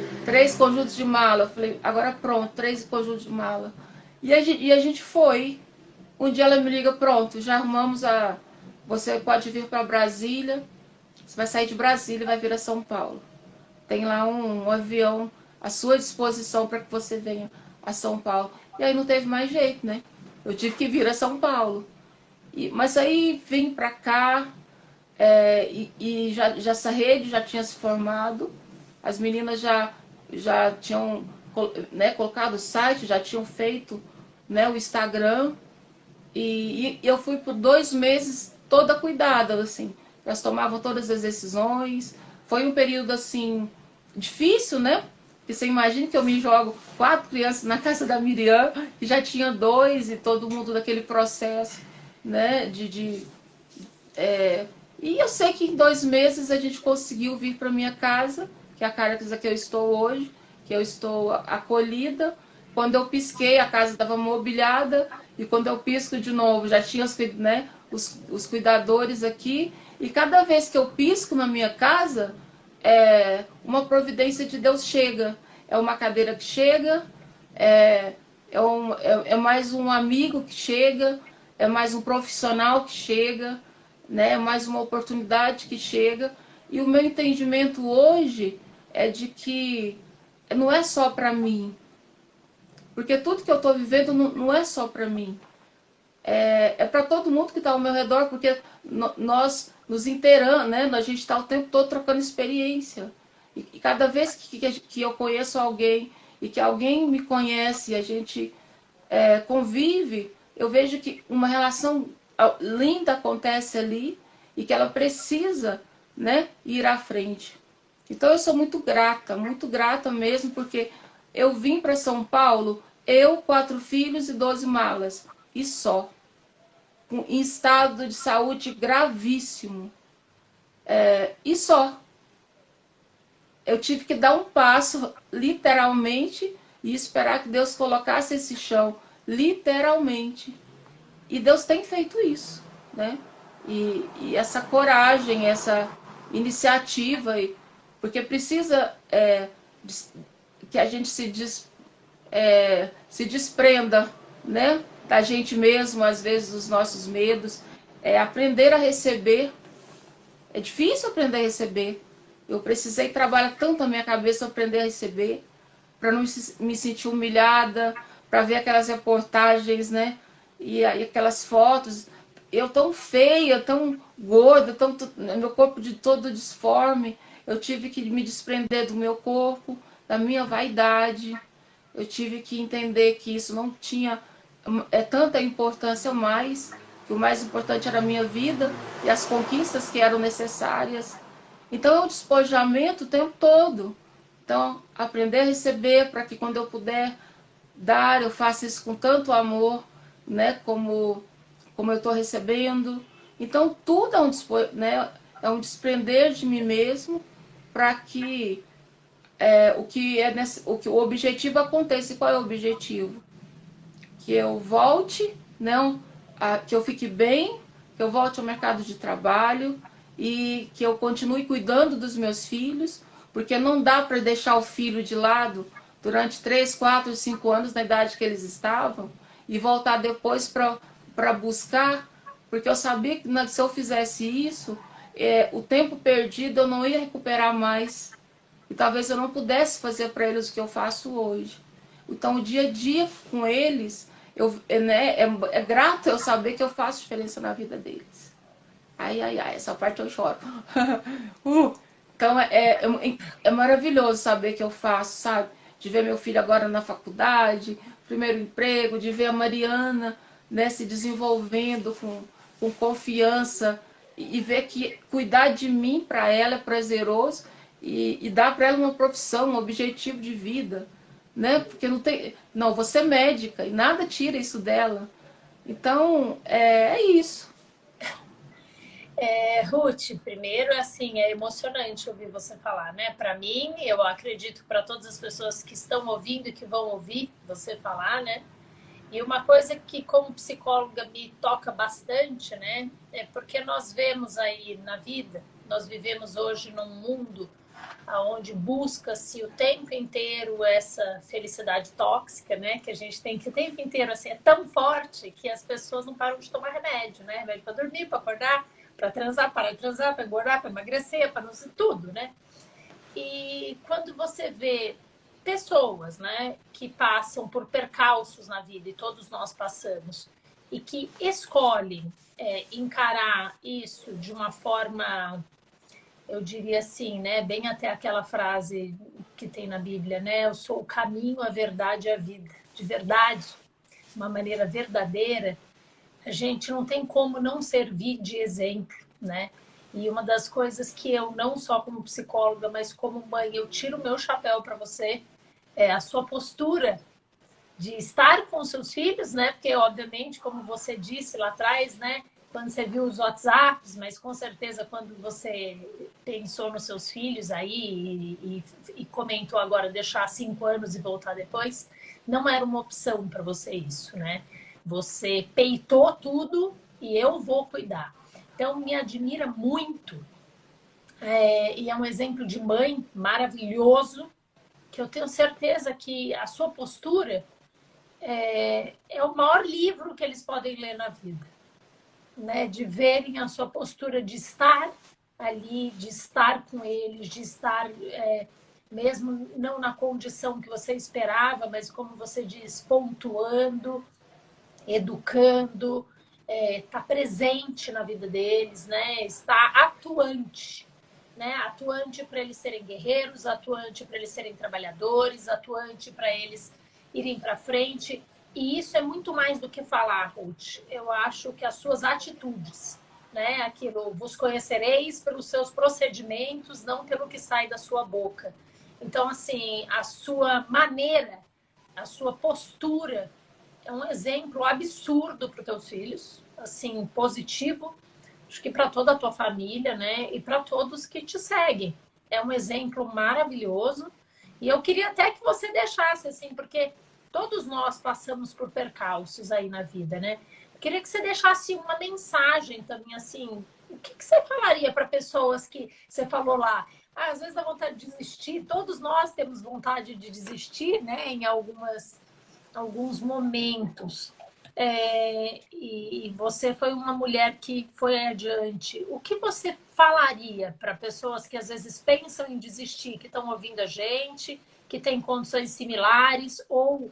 conjuntos de mala. Eu falei, agora pronto, 3 conjuntos de mala. E a gente foi. Um dia ela me liga, pronto, já arrumamos você pode vir para Brasília, você vai sair de Brasília e vai vir a São Paulo. Tem lá um avião à sua disposição para que você venha a São Paulo. E aí não teve mais jeito, né? Eu tive que vir a São Paulo. Mas aí vim para cá, já essa rede já tinha se formado, as meninas já tinham, né, colocado o site, já tinham feito, né, o Instagram. E eu fui por 2 meses toda cuidada, assim. Elas tomavam todas as decisões. Foi um período, assim, difícil, né? Porque você imagina que eu me jogo 4 crianças na casa da Miriam, e já tinha 2, e todo mundo naquele processo, né? E eu sei que em 2 meses a gente conseguiu vir para minha casa, que é a casa que eu estou hoje, que eu estou acolhida. Quando eu pisquei, a casa estava mobiliada, e quando eu pisco de novo, já tinha os cuidadores aqui. E cada vez que eu pisco na minha casa, uma providência de Deus chega. É uma cadeira que chega, é mais um amigo que chega, é mais um profissional que chega, né? É mais uma oportunidade que chega. E o meu entendimento hoje é de que não é só para mim, porque tudo que eu estou vivendo não é só para mim. É para todo mundo que está ao meu redor, porque nós nos inteiramos, né? A gente está o tempo todo trocando experiência. E cada vez que eu conheço alguém e que alguém me conhece e a gente convive, eu vejo que uma relação linda acontece ali e que ela precisa, né, ir à frente. Então eu sou muito grata mesmo, porque eu vim para São Paulo, eu, 4 filhos e 12 malas, e só. Em estado de saúde gravíssimo. E só. Eu tive que dar um passo, literalmente, e esperar que Deus colocasse esse chão, literalmente. E Deus tem feito isso, né? E essa coragem, essa iniciativa, porque precisa que a gente se desprenda, né, da gente mesmo, às vezes dos nossos medos, aprender a receber. É difícil aprender a receber. Eu precisei trabalhar tanto a minha cabeça para aprender a receber, para não me sentir humilhada, para ver aquelas reportagens, né? E aí aquelas fotos, eu tão feia, tão gorda, meu corpo de todo disforme, eu tive que me desprender do meu corpo, da minha vaidade. Eu tive que entender que isso não tinha tanta importância mais, que o mais importante era a minha vida e as conquistas que eram necessárias. Então é um despojamento o tempo todo. Então, aprender a receber para que quando eu puder dar, eu faça isso com tanto amor, né, como eu estou recebendo. Então, tudo né, é um desprender de mim mesmo para que o objetivo aconteça. E qual é o objetivo? Que eu volte, não, que eu fique bem, que eu volte ao mercado de trabalho e que eu continue cuidando dos meus filhos, porque não dá para deixar o filho de lado durante 3, 4, 5 anos na idade que eles estavam e voltar depois para buscar, porque eu sabia que se eu fizesse isso, o tempo perdido eu não ia recuperar mais. E talvez eu não pudesse fazer para eles o que eu faço hoje. Então, o dia a dia com eles, é grato eu saber que eu faço diferença na vida deles. Ai, ai, ai, essa parte eu choro. Então, é maravilhoso saber que eu faço, sabe? De ver meu filho agora na faculdade, primeiro emprego, de ver a Mariana, né, se desenvolvendo com confiança e ver que cuidar de mim para ela é prazeroso e dar para ela uma profissão, um objetivo de vida, né? Porque não tem, não, você é médica e nada tira isso dela. Então, é isso. Ruth, primeiro, assim, é emocionante ouvir você falar, né? Para mim, eu acredito para todas as pessoas que estão ouvindo e que vão ouvir você falar, né? E uma coisa que, como psicóloga, me toca bastante, né? É porque nós vemos aí na vida, nós vivemos hoje num mundo onde busca-se o tempo inteiro essa felicidade tóxica, né? Que a gente tem que o tempo inteiro, assim, é tão forte que as pessoas não param de tomar remédio, né? Remédio para dormir, para acordar, para transar, para transar, para engordar, para emagrecer, para não sei tudo, né? E quando você vê pessoas, né, que passam por percalços na vida, e todos nós passamos, e que escolhem encarar isso de uma forma, eu diria assim, né, bem até aquela frase que tem na Bíblia, né, eu sou o caminho, a verdade e a vida, de verdade, de uma maneira verdadeira, a gente não tem como não servir de exemplo, né? E uma das coisas que eu, não só como psicóloga, mas como mãe, eu tiro o meu chapéu para você, é a sua postura de estar com seus filhos, né? Porque, obviamente, como você disse lá atrás, né? Quando você viu os WhatsApps, mas com certeza quando você pensou nos seus filhos aí e comentou agora deixar 5 anos e voltar depois, não era uma opção para você isso, né? Você peitou tudo e eu vou cuidar. Então, me admira muito. E é um exemplo de mãe maravilhoso, que eu tenho certeza que a sua postura é o maior livro que eles podem ler na vida. Né? De verem a sua postura de estar ali, de estar com eles, de estar... mesmo não na condição que você esperava, mas como você diz, pontuando, educando, está presente na vida deles, né? Está atuante, né? Atuante para eles serem guerreiros, atuante para eles serem trabalhadores, atuante para eles irem para frente. E isso é muito mais do que falar, Ruth. Eu acho que as suas atitudes, né? Aquilo, vos conhecereis pelos seus procedimentos, não pelo que sai da sua boca. Então, assim, a sua maneira, a sua postura é um exemplo absurdo para os teus filhos, assim, positivo, acho que para toda a tua família, né? E para todos que te seguem. É um exemplo maravilhoso. E eu queria até que você deixasse, assim, porque todos nós passamos por percalços aí na vida, né? Eu queria que você deixasse uma mensagem também, assim, o que você falaria para pessoas que você falou lá? Às vezes dá vontade de desistir, todos nós temos vontade de desistir, né? Em alguns momentos. E você foi uma mulher que foi adiante. O que você falaria para pessoas que às vezes pensam em desistir, que estão ouvindo a gente, que têm condições similares ou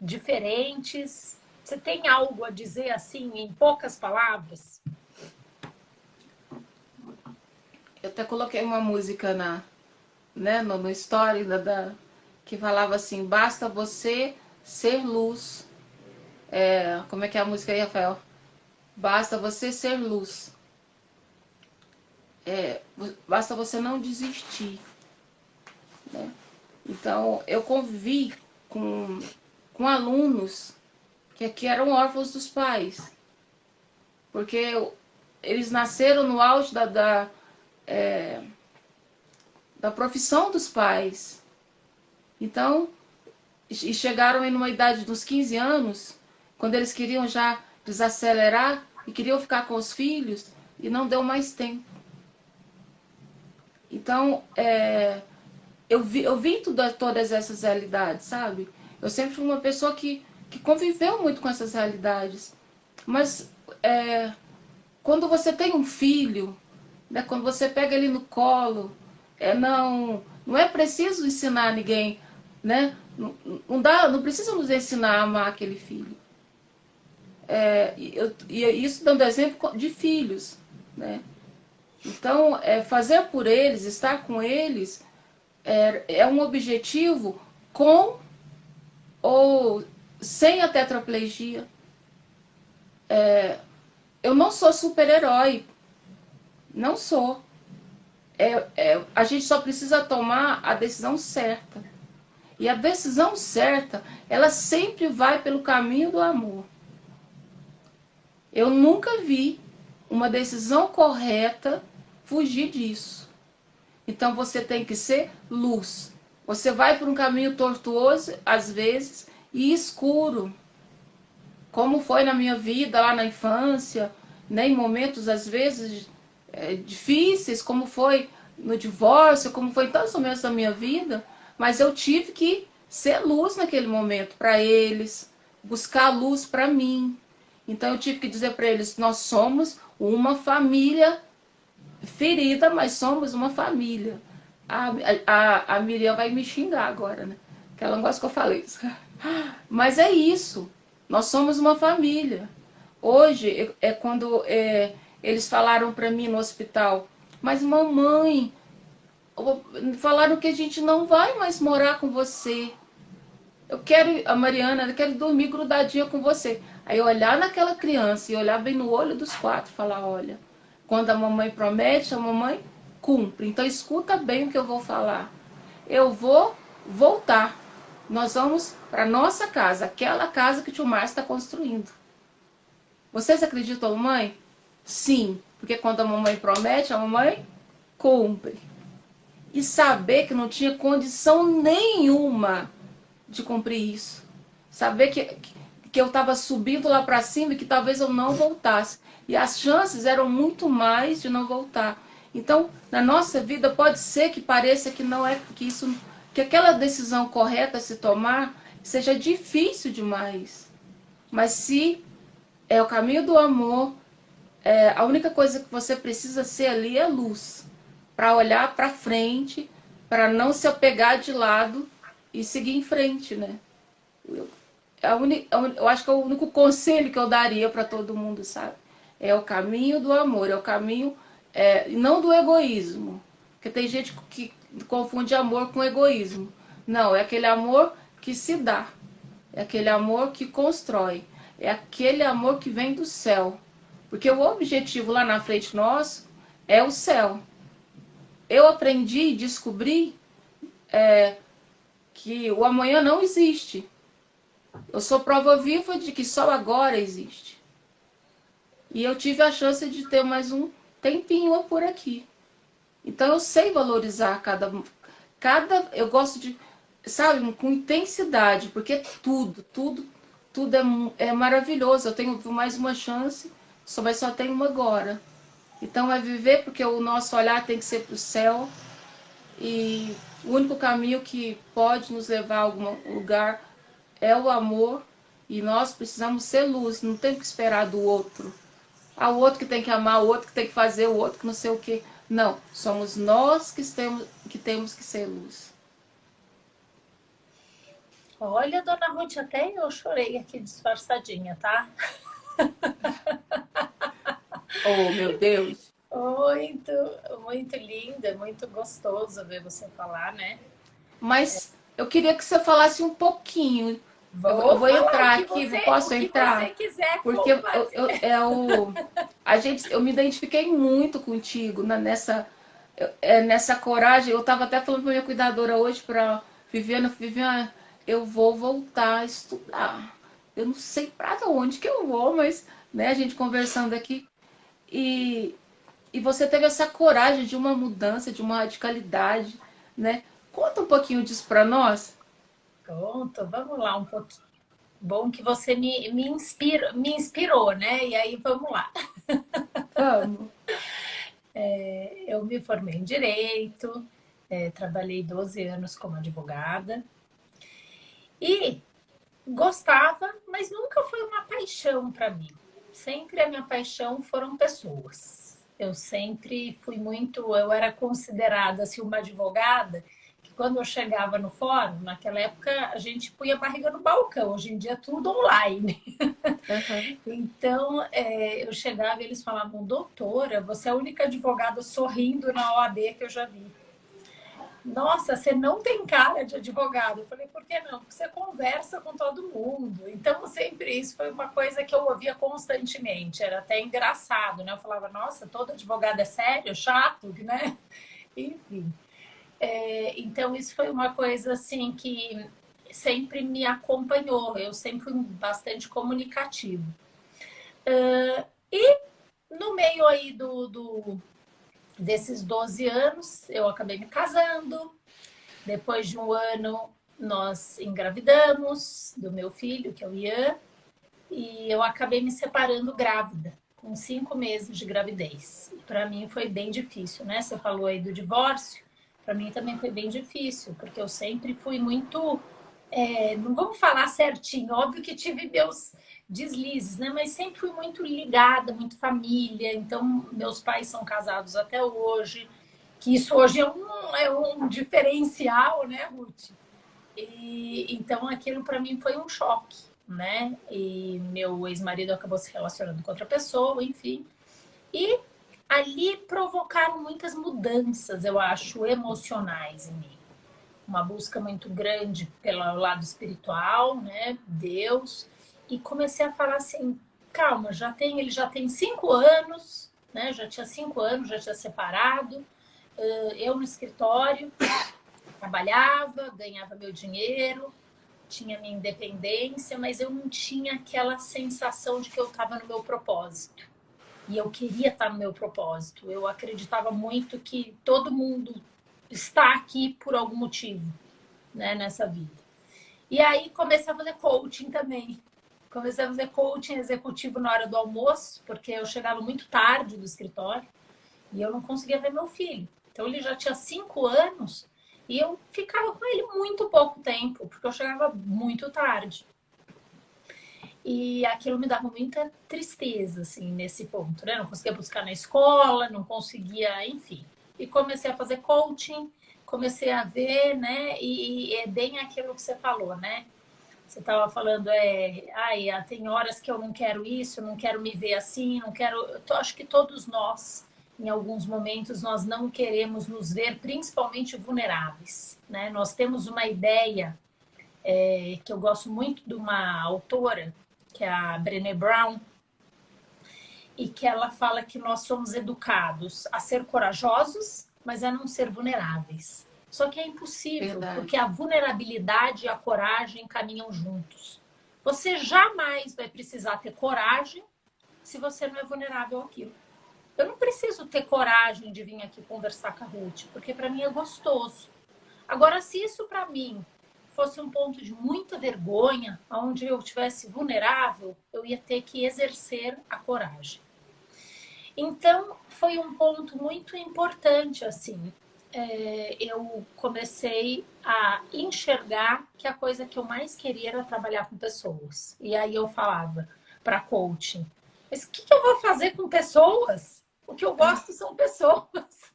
diferentes. Você tem algo a dizer assim, em poucas palavras? Eu até coloquei uma música no story que falava assim, basta você ser luz. Como é que é a música aí, Rafael? Basta você ser luz. Basta você não desistir. Né? Então, eu convivi com alunos que eram órfãos dos pais. Porque eles nasceram no auge da profissão dos pais. Então, e chegaram em uma idade dos 15 anos, quando eles queriam já desacelerar e queriam ficar com os filhos, e não deu mais tempo. Então, eu vi todas essas realidades, sabe? Eu sempre fui uma pessoa que conviveu muito com essas realidades. Mas quando você tem um filho, né, quando você pega ele no colo, não é preciso ensinar ninguém, né? Não precisa nos ensinar a amar aquele filho. E isso dando exemplo de filhos, né? Então, fazer por eles, estar com eles, é um objetivo com ou sem a tetraplegia. Eu não sou super-herói, não sou. A gente só precisa tomar a decisão certa. E a decisão certa, ela sempre vai pelo caminho do amor. Eu nunca vi uma decisão correta fugir disso. Então você tem que ser luz. Você vai por um caminho tortuoso, às vezes, e escuro. Como foi na minha vida lá na infância, né, em momentos, às vezes, difíceis, como foi no divórcio, como foi em tantos momentos da minha vida, mas eu tive que ser luz naquele momento para eles, buscar luz para mim. Então eu tive que dizer para eles, nós somos uma família ferida, mas somos uma família. A Miriam vai me xingar agora, né? Que ela não gosta que eu falei isso. Mas é isso. Nós somos uma família. Hoje é quando eles falaram para mim no hospital, mas mamãe, falaram que a gente não vai mais morar com você. Eu quero, a Mariana, eu quero dormir grudadinha com você. Aí olhar naquela criança e olhar bem no olho dos quatro, falar, olha, quando a mamãe promete, a mamãe cumpre. Então escuta bem o que eu vou falar. Eu vou voltar. Nós vamos para nossa casa, aquela casa que o tio Márcio está construindo. Vocês acreditam, mamãe? Sim, porque quando a mamãe promete, a mamãe cumpre. E saber que não tinha condição nenhuma de cumprir isso. Saber que eu estava subindo lá para cima e que talvez eu não voltasse. E as chances eram muito mais de não voltar. Então, na nossa vida pode ser que pareça que não é que aquela decisão correta a se tomar seja difícil demais. Mas se é o caminho do amor, a única coisa que você precisa ser ali é luz. Para olhar para frente, para não se apegar de lado e seguir em frente, né? Eu acho que é o único conselho que eu daria para todo mundo, sabe? É o caminho do amor, é o caminho não do egoísmo. Porque tem gente que confunde amor com egoísmo. Não, é aquele amor que se dá. É aquele amor que constrói. É aquele amor que vem do céu. Porque o objetivo lá na frente nosso é o céu. Eu aprendi e descobri que o amanhã não existe. Eu sou prova viva de que só agora existe. E eu tive a chance de ter mais um tempinho por aqui. Então eu sei valorizar eu gosto de, sabe, com intensidade, porque tudo é maravilhoso. Eu tenho mais uma chance, mas só tenho uma agora. Então é viver porque o nosso olhar tem que ser para o céu. E o único caminho que pode nos levar a algum lugar é o amor. E nós precisamos ser luz, não tem que esperar do outro. O outro que tem que amar, o outro que tem que fazer, o outro que não sei o quê. Não, somos nós que temos que ser luz. Olha, dona Ruth, até eu chorei aqui disfarçadinha, tá? Oh, meu Deus. Muito, muito linda, muito gostoso ver você falar, né? Mas eu queria que você falasse um pouquinho. Eu Vou vou falar entrar aqui, o posso que você entrar? quiser Porque eu me identifiquei muito contigo nessa coragem. Eu estava até falando para minha cuidadora hoje, para Viviana, eu vou voltar a estudar. Eu não sei para onde que eu vou, mas né, a gente conversando aqui. E, e você teve essa coragem de uma mudança, de uma radicalidade, né? Conta um pouquinho disso para nós. Pronto, vamos lá um pouquinho. Bom que você me inspirou, né? E aí vamos lá. Vamos. Eu me formei em Direito, trabalhei 12 anos como advogada e gostava, mas nunca foi uma paixão para mim. Sempre a minha paixão foram pessoas. Eu sempre fui muito, eu era considerada assim, uma advogada que quando eu chegava no fórum, naquela época a gente punha a barriga no balcão, hoje em dia é tudo online. Uhum. Então, eu chegava e eles falavam, doutora, você é a única advogada sorrindo na OAB que eu já vi. Nossa, você não tem cara de advogado. Eu falei, por que não? Porque você conversa com todo mundo. Então, sempre isso foi uma coisa que eu ouvia constantemente. Era até engraçado, né? Eu falava, nossa, todo advogado é sério, chato, né? Enfim. Então, isso foi uma coisa, assim, que sempre me acompanhou. Eu sempre fui bastante comunicativo. E no meio aí desses 12 anos, eu acabei me casando. Depois de um ano, nós engravidamos do meu filho, que é o Ian, e eu acabei me separando grávida, com 5 meses de gravidez. Para mim foi bem difícil, né? Você falou aí do divórcio, para mim também foi bem difícil, porque eu sempre fui muito. Não vamos falar certinho, óbvio que tive meus deslizes, né? Mas sempre fui muito ligada, muito família. Então, meus pais são casados até hoje, que isso hoje é um diferencial, né, Ruth? Então aquilo para mim foi um choque, né? E meu ex-marido acabou se relacionando com outra pessoa, enfim. E ali provocaram muitas mudanças, eu acho, emocionais em mim. Uma busca muito grande pelo lado espiritual, né? Deus. E comecei a falar assim, calma, ele já tem 5 anos, né? Já tinha 5 anos, já tinha separado. Eu no escritório, trabalhava, ganhava meu dinheiro, tinha minha independência, mas eu não tinha aquela sensação de que eu estava no meu propósito. E eu queria estar no meu propósito. Eu acreditava muito que todo mundo está aqui por algum motivo, né, nessa vida. E aí comecei a fazer coaching também. Comecei a fazer coaching executivo na hora do almoço, porque eu chegava muito tarde do escritório e eu não conseguia ver meu filho. Então ele já tinha 5 anos e eu ficava com ele muito pouco tempo, porque eu chegava muito tarde. E aquilo me dava muita tristeza, assim, nesse ponto, né? Não conseguia buscar na escola, não conseguia, enfim. E comecei a fazer coaching, comecei a ver, né? E é bem aquilo que você falou, né? Você estava falando, tem horas que eu não quero isso, não quero me ver assim, não quero. Acho que todos nós, em alguns momentos, nós não queremos nos ver, principalmente vulneráveis, né? Nós temos uma ideia que eu gosto muito de uma autora, que é a Brené Brown, e que ela fala que nós somos educados a ser corajosos, mas a não ser vulneráveis. Só que é impossível, porque Verdade. a vulnerabilidade e a coragem caminham juntos. Você jamais vai precisar ter coragem se você não é vulnerável àquilo. Eu não preciso ter coragem de vir aqui conversar com a Ruth, porque para mim é gostoso. Agora, se isso para mim fosse um ponto de muita vergonha, onde eu estivesse vulnerável, eu ia ter que exercer a coragem. Então, foi um ponto muito importante, assim. Eu comecei a enxergar que a coisa que eu mais queria era trabalhar com pessoas. E aí eu falava para coaching, mas o que eu vou fazer com pessoas? O que eu gosto são pessoas.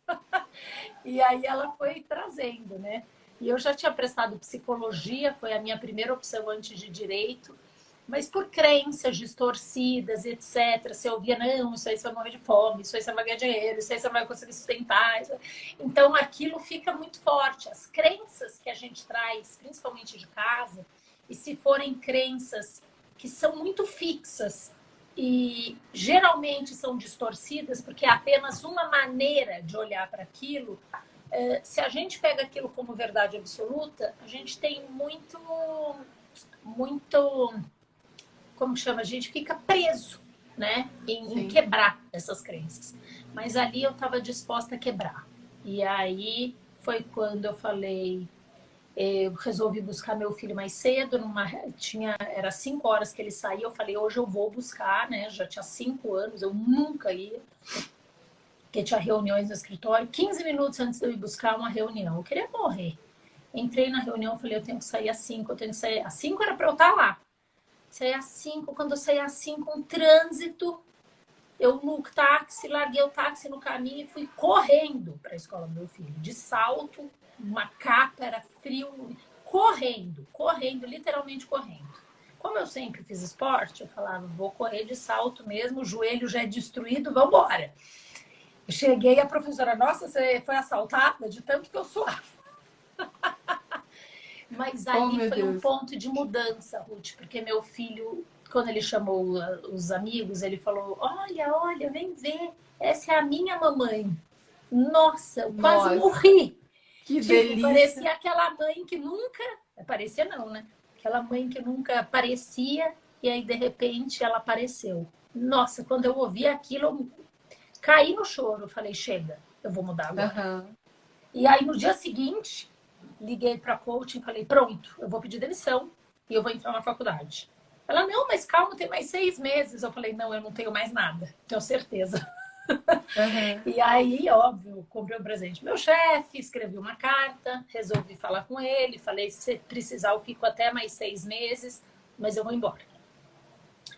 E aí ela foi trazendo, né? E eu já tinha prestado psicologia, foi a minha primeira opção antes de direito, mas por crenças distorcidas, etc. Você ouvia, não, isso aí você vai morrer de fome, isso aí você não vai ganhar dinheiro, isso aí você não vai conseguir sustentar. Então aquilo fica muito forte. As crenças que a gente traz, principalmente de casa, e se forem crenças que são muito fixas e geralmente são distorcidas, porque é apenas uma maneira de olhar para aquilo, se a gente pega aquilo como verdade absoluta, a gente tem muito, como chama? A gente fica preso, né? Em quebrar essas crenças. Mas ali eu estava disposta a quebrar. E aí foi quando eu falei, eu resolvi buscar meu filho mais cedo, era 5 horas que ele saía, eu falei, hoje eu vou buscar, né? Já tinha 5 anos, eu nunca ia, porque tinha reuniões no escritório, 15 minutos antes de eu ir buscar uma reunião, eu queria morrer. Entrei na reunião, falei, eu tenho que sair às 5, eu tenho que sair às 5 era para eu estar lá. Saí às 5, quando eu saí às 5, um trânsito, eu no táxi, larguei o táxi no caminho e fui correndo para a escola do meu filho, de salto, uma capa, era frio, correndo, literalmente correndo. Como eu sempre fiz esporte, eu falava, vou correr de salto mesmo, o joelho já é destruído, vamos embora. Eu cheguei, a professora, nossa, você foi assaltada de tanto que eu suava. Mas ali foi um ponto de mudança, Ruth, porque meu filho, quando ele chamou os amigos, ele falou, olha, vem ver, essa é a minha mamãe. Nossa, eu quase morri. Que delícia. Parecia aquela mãe que nunca... Parecia não, né? Aquela mãe que nunca aparecia e aí, de repente, ela apareceu. Nossa, quando eu ouvi aquilo, eu caí no choro. Eu falei, chega, eu vou mudar agora. E aí, no dia seguinte, liguei para a coach e falei, pronto, eu vou pedir demissão e eu vou entrar na faculdade. Ela, não, mas calma, tem mais 6 meses. Eu falei, não, eu não tenho mais nada, tenho certeza. E aí, óbvio, comprei um presente pro meu chefe, escrevi uma carta, resolvi falar com ele, falei, se precisar eu fico até mais 6 meses, mas eu vou embora.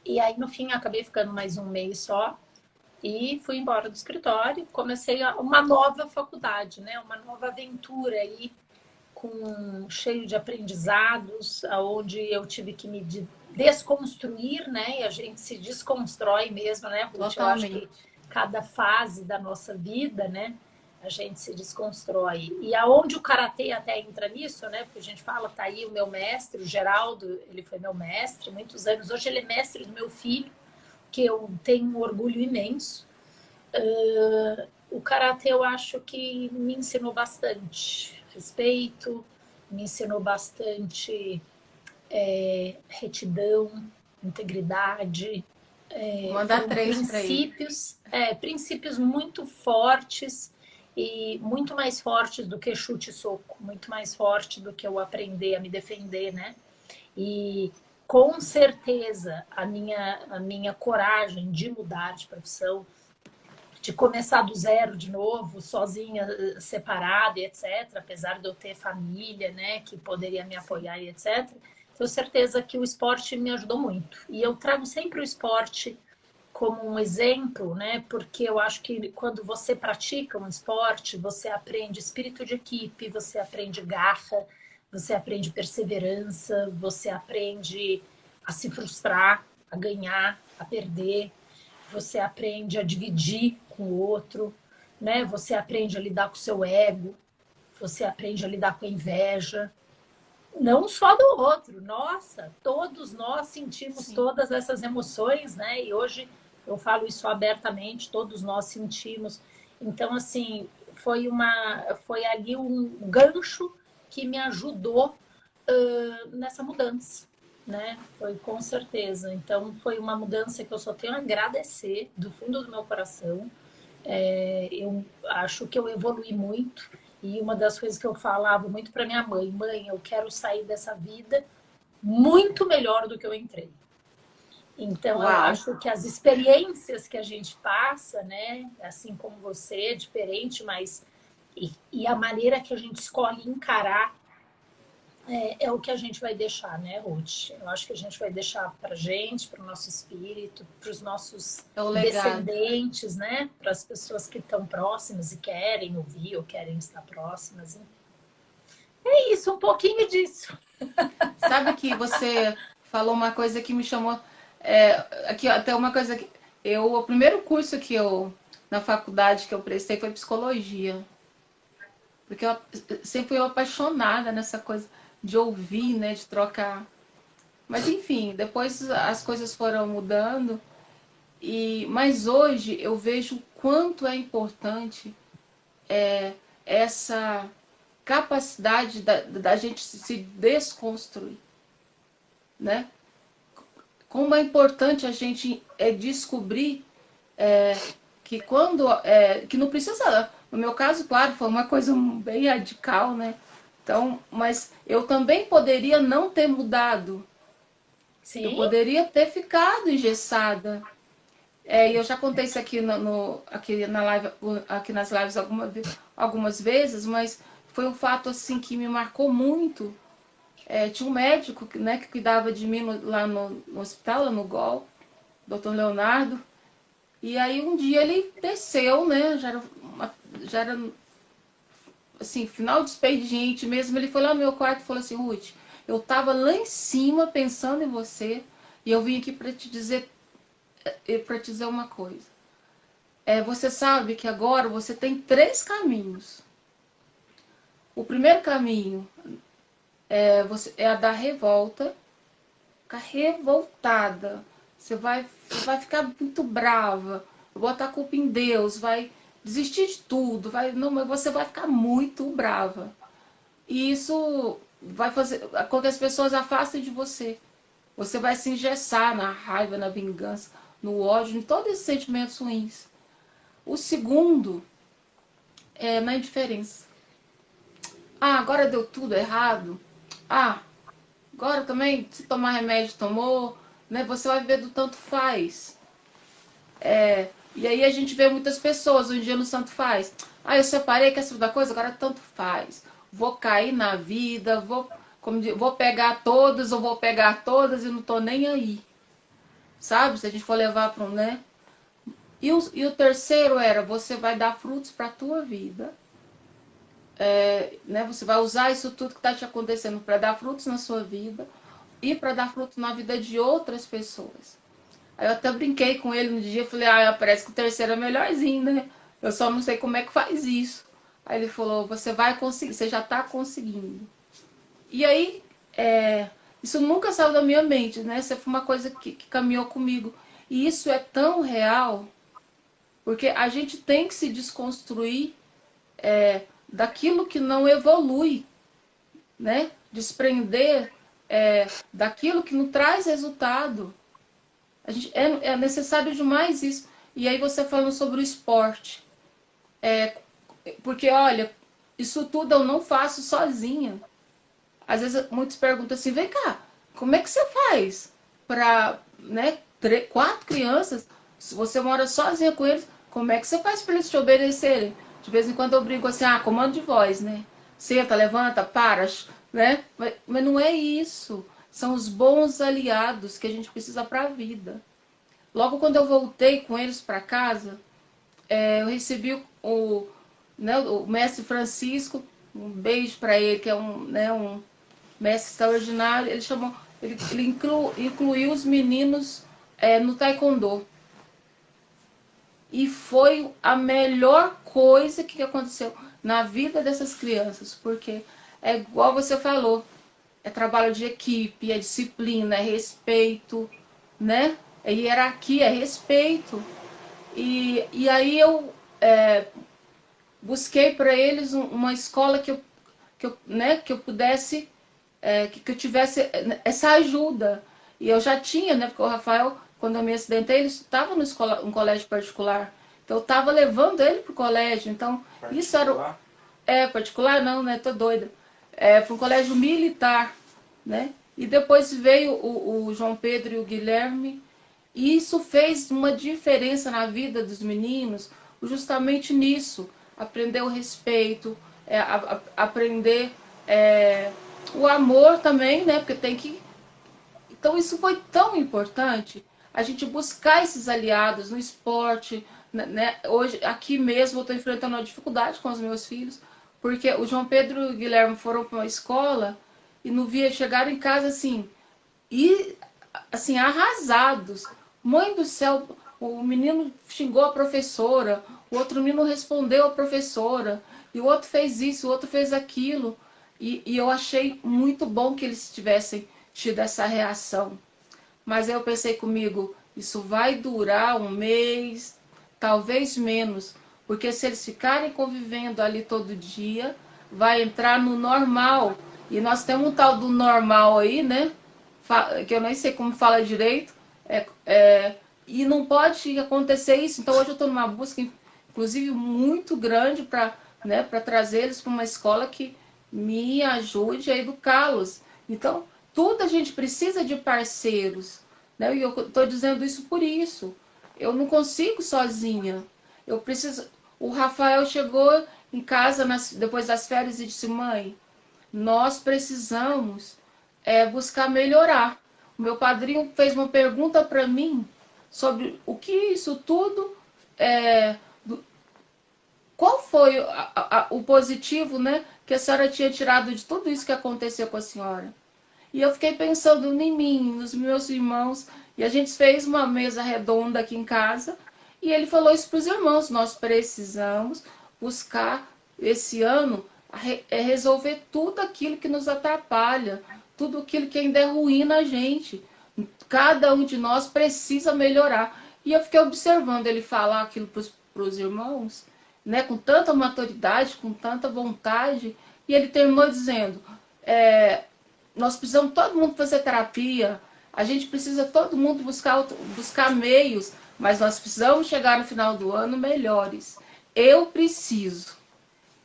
E aí, no fim, acabei ficando mais 1 mês só e fui embora do escritório, comecei uma nova faculdade, né? Uma nova aventura aí, cheio de aprendizados, onde eu tive que me desconstruir, né? E a gente se desconstrói mesmo, né, Ruth? Eu acho que cada fase da nossa vida, né, a gente se desconstrói. E aonde o karatê até entra nisso, né? Porque a gente fala, tá aí o meu mestre, o Geraldo, ele foi meu mestre muitos anos. Hoje ele é mestre do meu filho, que eu tenho um orgulho imenso. O karatê eu acho que me ensinou bastante respeito, me ensinou bastante retidão, integridade, Manda 3 para ele. Princípios muito fortes e muito mais fortes do que chute e soco, muito mais forte do que eu aprender a me defender, né? E com certeza a minha coragem de mudar de profissão, de começar do zero de novo, sozinha, separada, etc. Apesar de eu ter família, né, que poderia me apoiar e etc. Tenho certeza que o esporte me ajudou muito. E eu trago sempre o esporte como um exemplo, né, porque eu acho que quando você pratica um esporte, você aprende espírito de equipe, você aprende garra, você aprende perseverança, você aprende a se frustrar, a ganhar, a perder, você aprende a dividir com o outro, né? Você aprende a lidar com o seu ego, você aprende a lidar com a inveja, não só do outro. Nossa, todos nós sentimos todas essas emoções, né? E hoje eu falo isso abertamente, todos nós sentimos. Então, assim, foi ali um gancho que me ajudou nessa mudança, né? Foi com certeza. Então, foi uma mudança que eu só tenho a agradecer do fundo do meu coração. Eu acho que eu evolui muito. E uma das coisas que eu falava muito para minha mãe, eu quero sair dessa vida muito melhor do que eu entrei. Então, eu acho que as experiências que a gente passa, né, assim como você, é diferente, mas e a maneira que a gente escolhe encarar é o que a gente vai deixar, né, Ruth? Eu acho que a gente vai deixar para a gente, para o nosso espírito, para os nossos descendentes, né? Para as pessoas que estão próximas e querem ouvir ou querem estar próximas. Enfim. É isso, um pouquinho disso. Sabe que você falou uma coisa que me chamou. Aqui, ó, até uma coisa que. O primeiro curso que eu, na faculdade que eu prestei foi psicologia. Porque eu sempre fui apaixonada nessa coisa de ouvir, né? De trocar. Mas enfim, depois as coisas foram mudando. Mas hoje eu vejo o quanto é importante essa capacidade da gente se desconstruir, né? Como é importante a gente descobrir que quando que não precisa, no meu caso, claro, foi uma coisa bem radical, né? Então, mas eu também poderia não ter mudado, eu Sim, poderia ter ficado engessada. E eu já contei isso aqui, aqui na live, aqui nas lives algumas vezes, mas foi um fato assim que me marcou muito. Tinha um médico, né, que cuidava de mim lá no hospital, lá no GOL, Dr. Leonardo. E aí um dia ele desceu, né? Já era assim, final de expediente mesmo. Ele foi lá no meu quarto e falou assim: Ruth, eu tava lá em cima pensando em você e eu vim aqui para te dizer uma coisa. Você sabe que agora você tem três caminhos. O primeiro caminho é a da revolta, ficar revoltada. Você vai ficar muito brava, botar a culpa em Deus, vai desistir de tudo, não, mas você vai ficar muito brava. E isso vai fazer com que as pessoas afastem de você. Você vai se engessar na raiva, na vingança, no ódio, em todos esses sentimentos ruins. O segundo é na indiferença. Ah, agora deu tudo errado. Ah, agora também, se tomar remédio, tomou, né? Você vai ver do tanto faz. E aí a gente vê muitas pessoas hoje em dia no tanto faz. Ah, eu separei, quer saber da coisa? Agora tanto faz. Vou cair na vida, vou pegar todas ou vou pegar todas e não tô nem aí. Sabe? Se a gente for levar para um, né? E o terceiro era, você vai dar frutos para a tua vida. Né? Você vai usar isso tudo que está te acontecendo para dar frutos na sua vida e para dar frutos na vida de outras pessoas. Aí eu até brinquei com ele no dia, falei, parece que o terceiro é melhorzinho, né? Eu só não sei como é que faz isso. Aí ele falou, você vai conseguir, você já está conseguindo. E aí, isso nunca saiu da minha mente, né? Isso foi uma coisa que caminhou comigo. E isso é tão real, porque a gente tem que se desconstruir daquilo que não evolui, né? Desprender daquilo que não traz resultado. É necessário demais isso. E aí você falando sobre o esporte. Porque, olha, isso tudo eu não faço sozinha. Às vezes muitos perguntam assim, vem cá, como é que você faz para, né, quatro crianças, se você mora sozinha com eles, como é que você faz para eles te obedecerem? De vez em quando eu brinco assim, comando de voz, né? Senta, levanta, para, né? Mas não é isso. São os bons aliados que a gente precisa para a vida. Logo quando eu voltei com eles para casa, eu recebi né, o mestre Francisco, um beijo para ele, que é um mestre extraordinário. Ele incluiu os meninos no taekwondo. E foi a melhor coisa que aconteceu na vida dessas crianças, porque é igual você falou, é trabalho de equipe, é disciplina, é respeito, né? É hierarquia, é respeito. E aí eu busquei para eles uma escola que eu pudesse, que eu tivesse essa ajuda. E eu já tinha, né? Porque o Rafael, quando eu me acidentei, ele estava um colégio particular. Então eu estava levando ele para o colégio. Então, particular? Isso era. Particular não, né? Tô doida. Para um colégio militar, né? E depois veio o João Pedro e o Guilherme. E isso fez uma diferença na vida dos meninos, justamente nisso. Aprender o respeito, aprender o amor também, né? Porque tem que. Então isso foi tão importante, a gente buscar esses aliados no esporte, né? Hoje, aqui mesmo, eu estou enfrentando uma dificuldade com os meus filhos, porque o João Pedro e o Guilherme foram para uma escola e no via chegaram em casa assim, e assim, arrasados. Mãe do céu, o menino xingou a professora, o outro menino respondeu a professora, e o outro fez isso, o outro fez aquilo. E eu achei muito bom que eles tivessem tido essa reação. Mas aí eu pensei comigo, isso vai durar um mês, talvez menos, porque se eles ficarem convivendo ali todo dia, vai entrar no normal. E nós temos um tal do normal aí, né? Que eu nem sei como fala direito, e não pode acontecer isso. Então hoje eu estou numa busca, inclusive, muito grande para, né, para trazer eles para uma escola que me ajude a educá-los. Então, tudo a gente precisa de parceiros, né? E eu estou dizendo isso por isso. Eu não consigo sozinha. Eu preciso. O Rafael chegou em casa depois das férias e disse: mãe, nós precisamos buscar melhorar. O meu padrinho fez uma pergunta para mim sobre o que isso tudo é, qual foi o positivo, né, que a senhora tinha tirado de tudo isso que aconteceu com a senhora. E eu fiquei pensando em mim, nos meus irmãos, e a gente fez uma mesa redonda aqui em casa, e ele falou isso para os irmãos: nós precisamos buscar esse ano resolver tudo aquilo que nos atrapalha, tudo aquilo que ainda é ruim na gente. Cada um de nós precisa melhorar. E eu fiquei observando ele falar aquilo para os irmãos, né, com tanta maturidade, com tanta vontade, e ele terminou dizendo: nós precisamos todo mundo fazer terapia, a gente precisa todo mundo buscar meios, mas nós precisamos chegar no final do ano melhores. Eu preciso.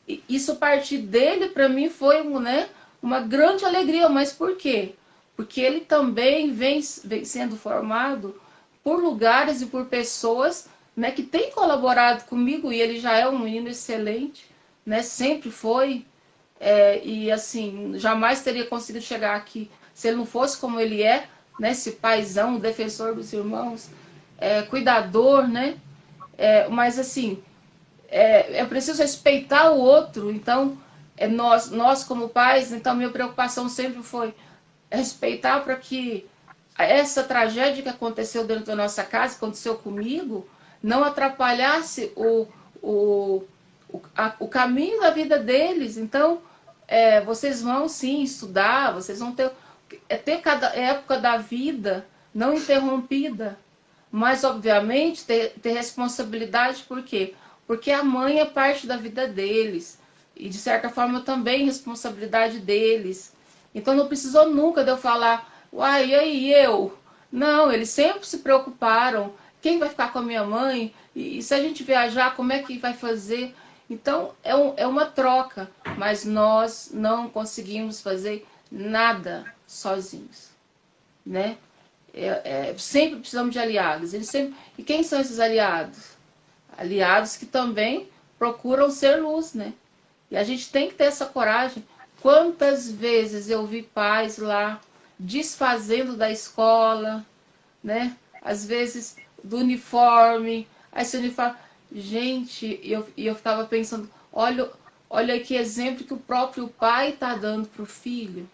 E isso partir dele, para mim, foi né, uma grande alegria. Mas por quê? Porque ele também vem sendo formado por lugares e por pessoas, né, que têm colaborado comigo, e ele já é um menino excelente, né, sempre foi. E assim, jamais teria conseguido chegar aqui se ele não fosse como ele é, né, esse paizão, defensor dos irmãos, cuidador, né? Mas assim, é preciso respeitar o outro. Então, nós como pais, então minha preocupação sempre foi respeitar para que essa tragédia que aconteceu dentro da nossa casa, que aconteceu comigo, não atrapalhasse o caminho da vida deles. Então, vocês vão sim estudar, vocês vão ter cada época da vida não interrompida, mas obviamente ter responsabilidade. Por quê? Porque a mãe é parte da vida deles, e de certa forma também responsabilidade deles. Então não precisou nunca de eu falar: uai, e aí eu? Não, eles sempre se preocuparam: quem vai ficar com a minha mãe? E se a gente viajar, como é que vai fazer? Então é uma troca, mas nós não conseguimos fazer nada sozinhos, né? Sempre precisamos de aliados. E quem são esses aliados? Aliados que também procuram ser luz, né? E a gente tem que ter essa coragem. Quantas vezes eu vi pais lá desfazendo da escola, né? Às vezes do uniforme, aí esse uniforme. Gente, eu ficava pensando: olha que exemplo que o próprio pai está dando para o filho.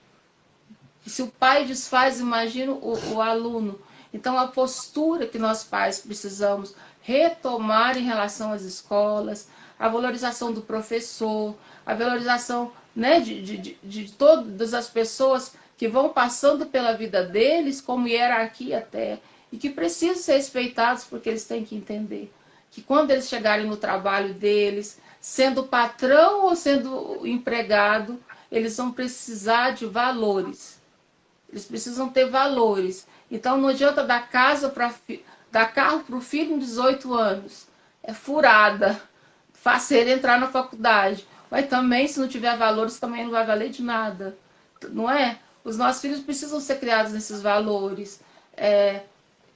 E se o pai desfaz, imagina o aluno. Então, a postura que nós pais precisamos retomar em relação às escolas, a valorização do professor, a valorização, né, de todas as pessoas que vão passando pela vida deles, como hierarquia até, e que precisam ser respeitados, porque eles têm que entender que quando eles chegarem no trabalho deles, sendo patrão ou sendo empregado, eles vão precisar de valores. Eles precisam ter valores. Então não adianta dar carro para o filho com 18 anos. É furada. Faça ele entrar na faculdade. Mas também, se não tiver valores, também não vai valer de nada. Não é? Os nossos filhos precisam ser criados nesses valores.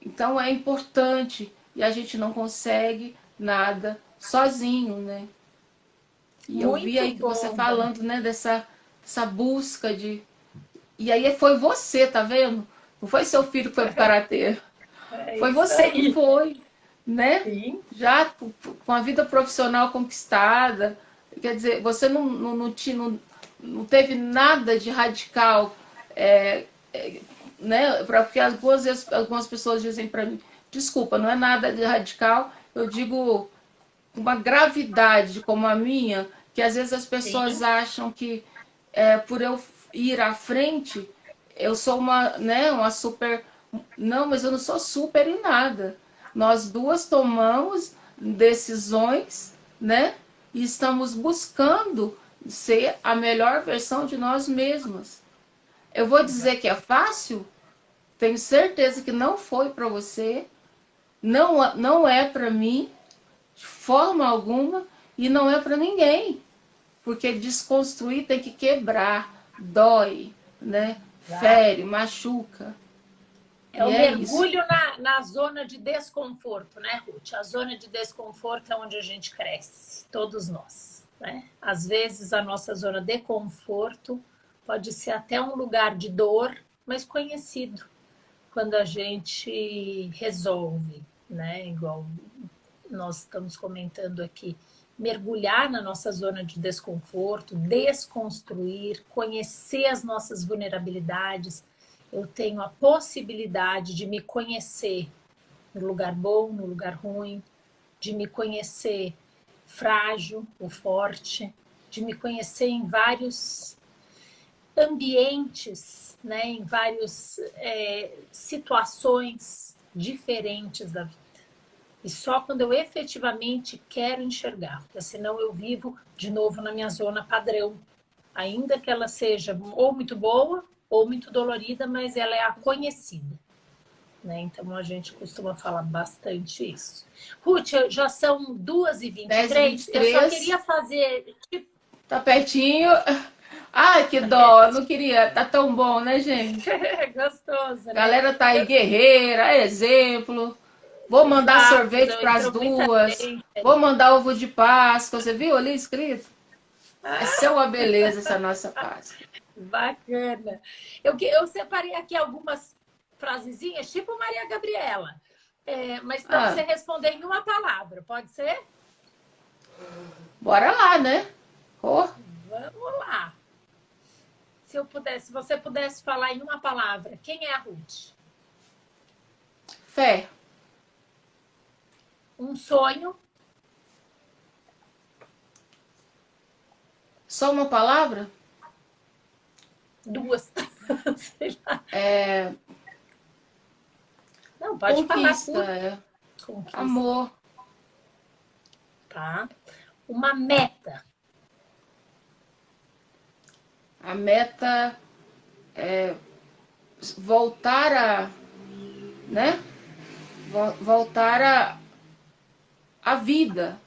Então é importante. E a gente não consegue nada sozinho, né? E eu vi aí que você falando, né, dessa busca de... E aí foi você, tá vendo? Não foi seu filho que foi pro karatê. Foi você que foi, né? Sim. Já com a vida profissional conquistada, quer dizer, você não teve nada de radical, né? Porque algumas pessoas dizem para mim, desculpa, não é nada de radical, eu digo uma gravidade como a minha, que às vezes as pessoas Sim. acham que por eu ir à frente, eu sou uma super. Não, mas eu não sou super em nada. Nós duas tomamos decisões, né? E estamos buscando ser a melhor versão de nós mesmas. Eu vou dizer que é fácil? Tenho certeza que não foi para você, não é para mim, de forma alguma, e não é para ninguém. Porque desconstruir tem que quebrar, dói, né? Exato. Fere, machuca. É E o é isso. mergulho na zona de desconforto, né, Ruth? A zona de desconforto é onde a gente cresce, todos nós, né? Às vezes a nossa zona de conforto pode ser até um lugar de dor, mas conhecido, quando a gente resolve, né? Igual nós estamos comentando aqui, mergulhar na nossa zona de desconforto, desconstruir, conhecer as nossas vulnerabilidades. Eu tenho a possibilidade de me conhecer no lugar bom, no lugar ruim, de me conhecer frágil ou forte, de me conhecer em vários ambientes, né, em várias situações diferentes da vida. E só quando eu efetivamente quero enxergar, porque senão eu vivo de novo na minha zona padrão, ainda que ela seja ou muito boa ou muito dolorida, mas ela é a conhecida. Né? Então a gente costuma falar bastante isso. Ruth, já são 2h23, eu só 10h23, queria fazer. tá pertinho. Ai, que Tá dó, perto. não queria. Tá tão bom, né, gente? Gostoso, A né? galera tá aí Eu, guerreira, exemplo. Vou mandar exato, sorvete para as entrou muita duas. gente Vou aí. mandar ovo de Páscoa. Você viu ali escrito? Vai Ah, ser uma beleza essa nossa Páscoa. bacana. Eu separei aqui algumas frasezinhas, tipo Maria Gabriela, mas para você Ah, responder em uma palavra, pode ser? bora lá, né? Oh, Vamos lá. Se você pudesse falar em uma palavra, quem é a Ruth? fé. Um sonho, Só uma palavra? duas. Sei lá. É, Não, pode falar conquista, curto. Conquista, amor. tá? Uma meta, A meta é voltar a, né? Voltar a vida,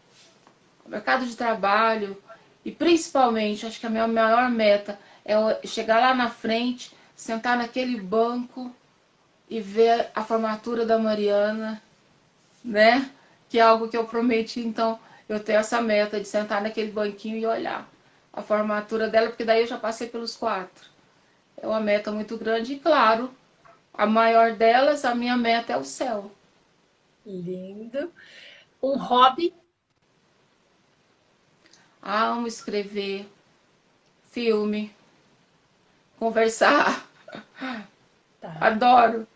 o mercado de trabalho e principalmente, acho que a minha maior meta é chegar lá na frente, sentar naquele banco e ver a formatura da Mariana, né? Que é algo que eu prometi, então eu tenho essa meta de sentar naquele banquinho e olhar a formatura dela, porque daí eu já passei pelos 4. É uma meta muito grande e, claro, a maior delas, a minha meta é o céu. lindo. Um hobby, Amo escrever, filme, conversar, tá? adoro.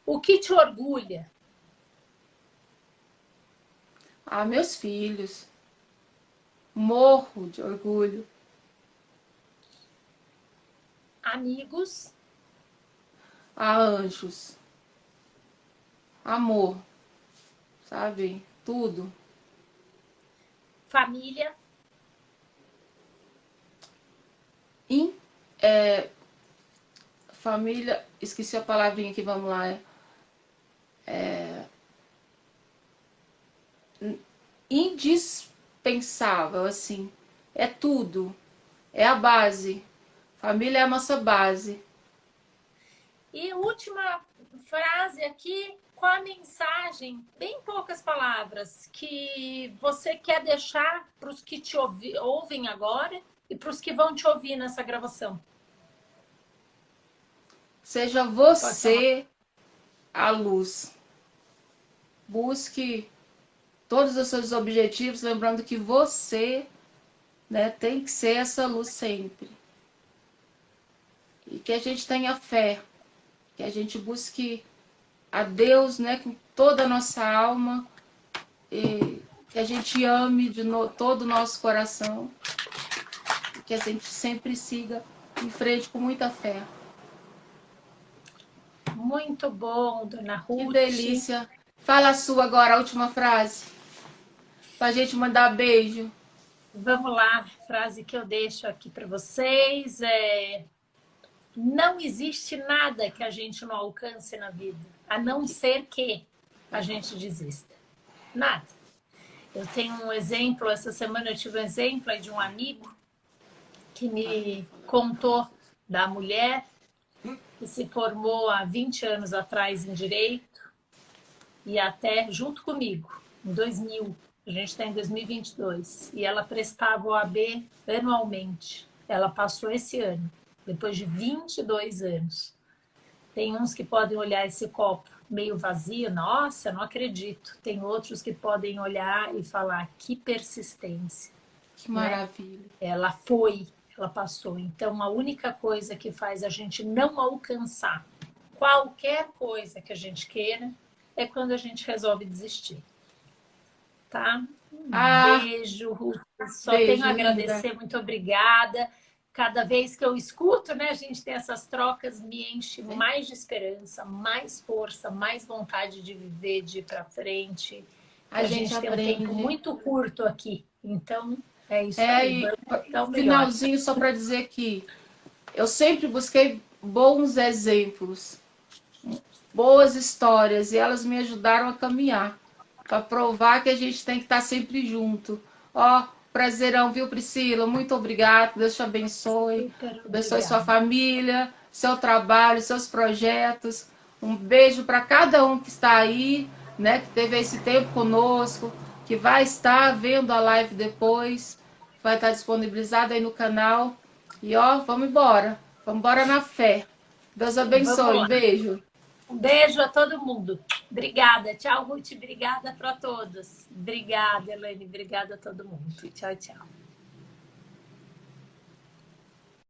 O que te orgulha? Ah, meus filhos, morro de orgulho. Amigos, Ah, anjos, amor, sabe? Tudo. família, In, família, esqueci a palavrinha aqui, vamos lá. Indispensável, assim. É tudo. É a base. Família é a nossa base. e última frase aqui, qual a mensagem, bem poucas palavras, que você quer deixar para os que te ouvem agora e para os que vão te ouvir nessa gravação? Seja Pode ser uma. você a luz. Busque todos os seus objetivos, lembrando que você né? Tem que ser essa luz sempre. E que a gente tenha fé, que a gente busque a Deus, né, com toda a nossa alma, e que a gente ame de todo o nosso coração, e que a gente sempre siga em frente com muita fé. Muito bom, dona Que Ruth. delícia. Fala a sua agora, a última frase, para a gente mandar beijo. Vamos lá, a frase que eu deixo aqui para vocês é: não existe nada que a gente não alcance na vida, a não ser que a gente desista. Nada. Eu tenho um exemplo, essa semana eu tive um exemplo aí de um amigo que me contou da mulher que se formou há 20 anos atrás em Direito e até junto comigo, em 2000. A gente está em 2022. E ela prestava o OAB anualmente. Ela passou esse ano, depois de 22 anos. Tem uns que podem olhar esse copo meio vazio, nossa, não acredito. Tem outros que podem olhar e falar, que persistência. Que maravilha. Né? Ela passou. Então, a única coisa que faz a gente não alcançar qualquer coisa que a gente queira é quando a gente resolve desistir. Tá? Beijo, Ruth. Só beijo, tenho a agradecer, linda. muito obrigada. Cada vez que eu escuto, né, a gente tem essas trocas, me enche mais de esperança, mais força, mais vontade de viver, de ir para frente. A gente tem um tempo muito curto aqui, então é isso aí. Finalzinho, só para dizer que eu sempre busquei bons exemplos, boas histórias, e elas me ajudaram a caminhar, para provar que a gente tem que estar sempre junto. Ó, prazerão, viu, Priscila? Muito obrigada, Deus te abençoe, abençoe sua família, seu trabalho, seus projetos. Um beijo para cada um que está aí, né, que teve esse tempo conosco, que vai estar vendo a live depois, vai estar disponibilizada aí no canal. E ó, vamos embora na fé. Deus abençoe, um beijo. Um beijo a todo mundo. Obrigada. Tchau, Ruth. Obrigada para todos. Obrigada, Elaine. Obrigada a todo mundo. Tchau, tchau.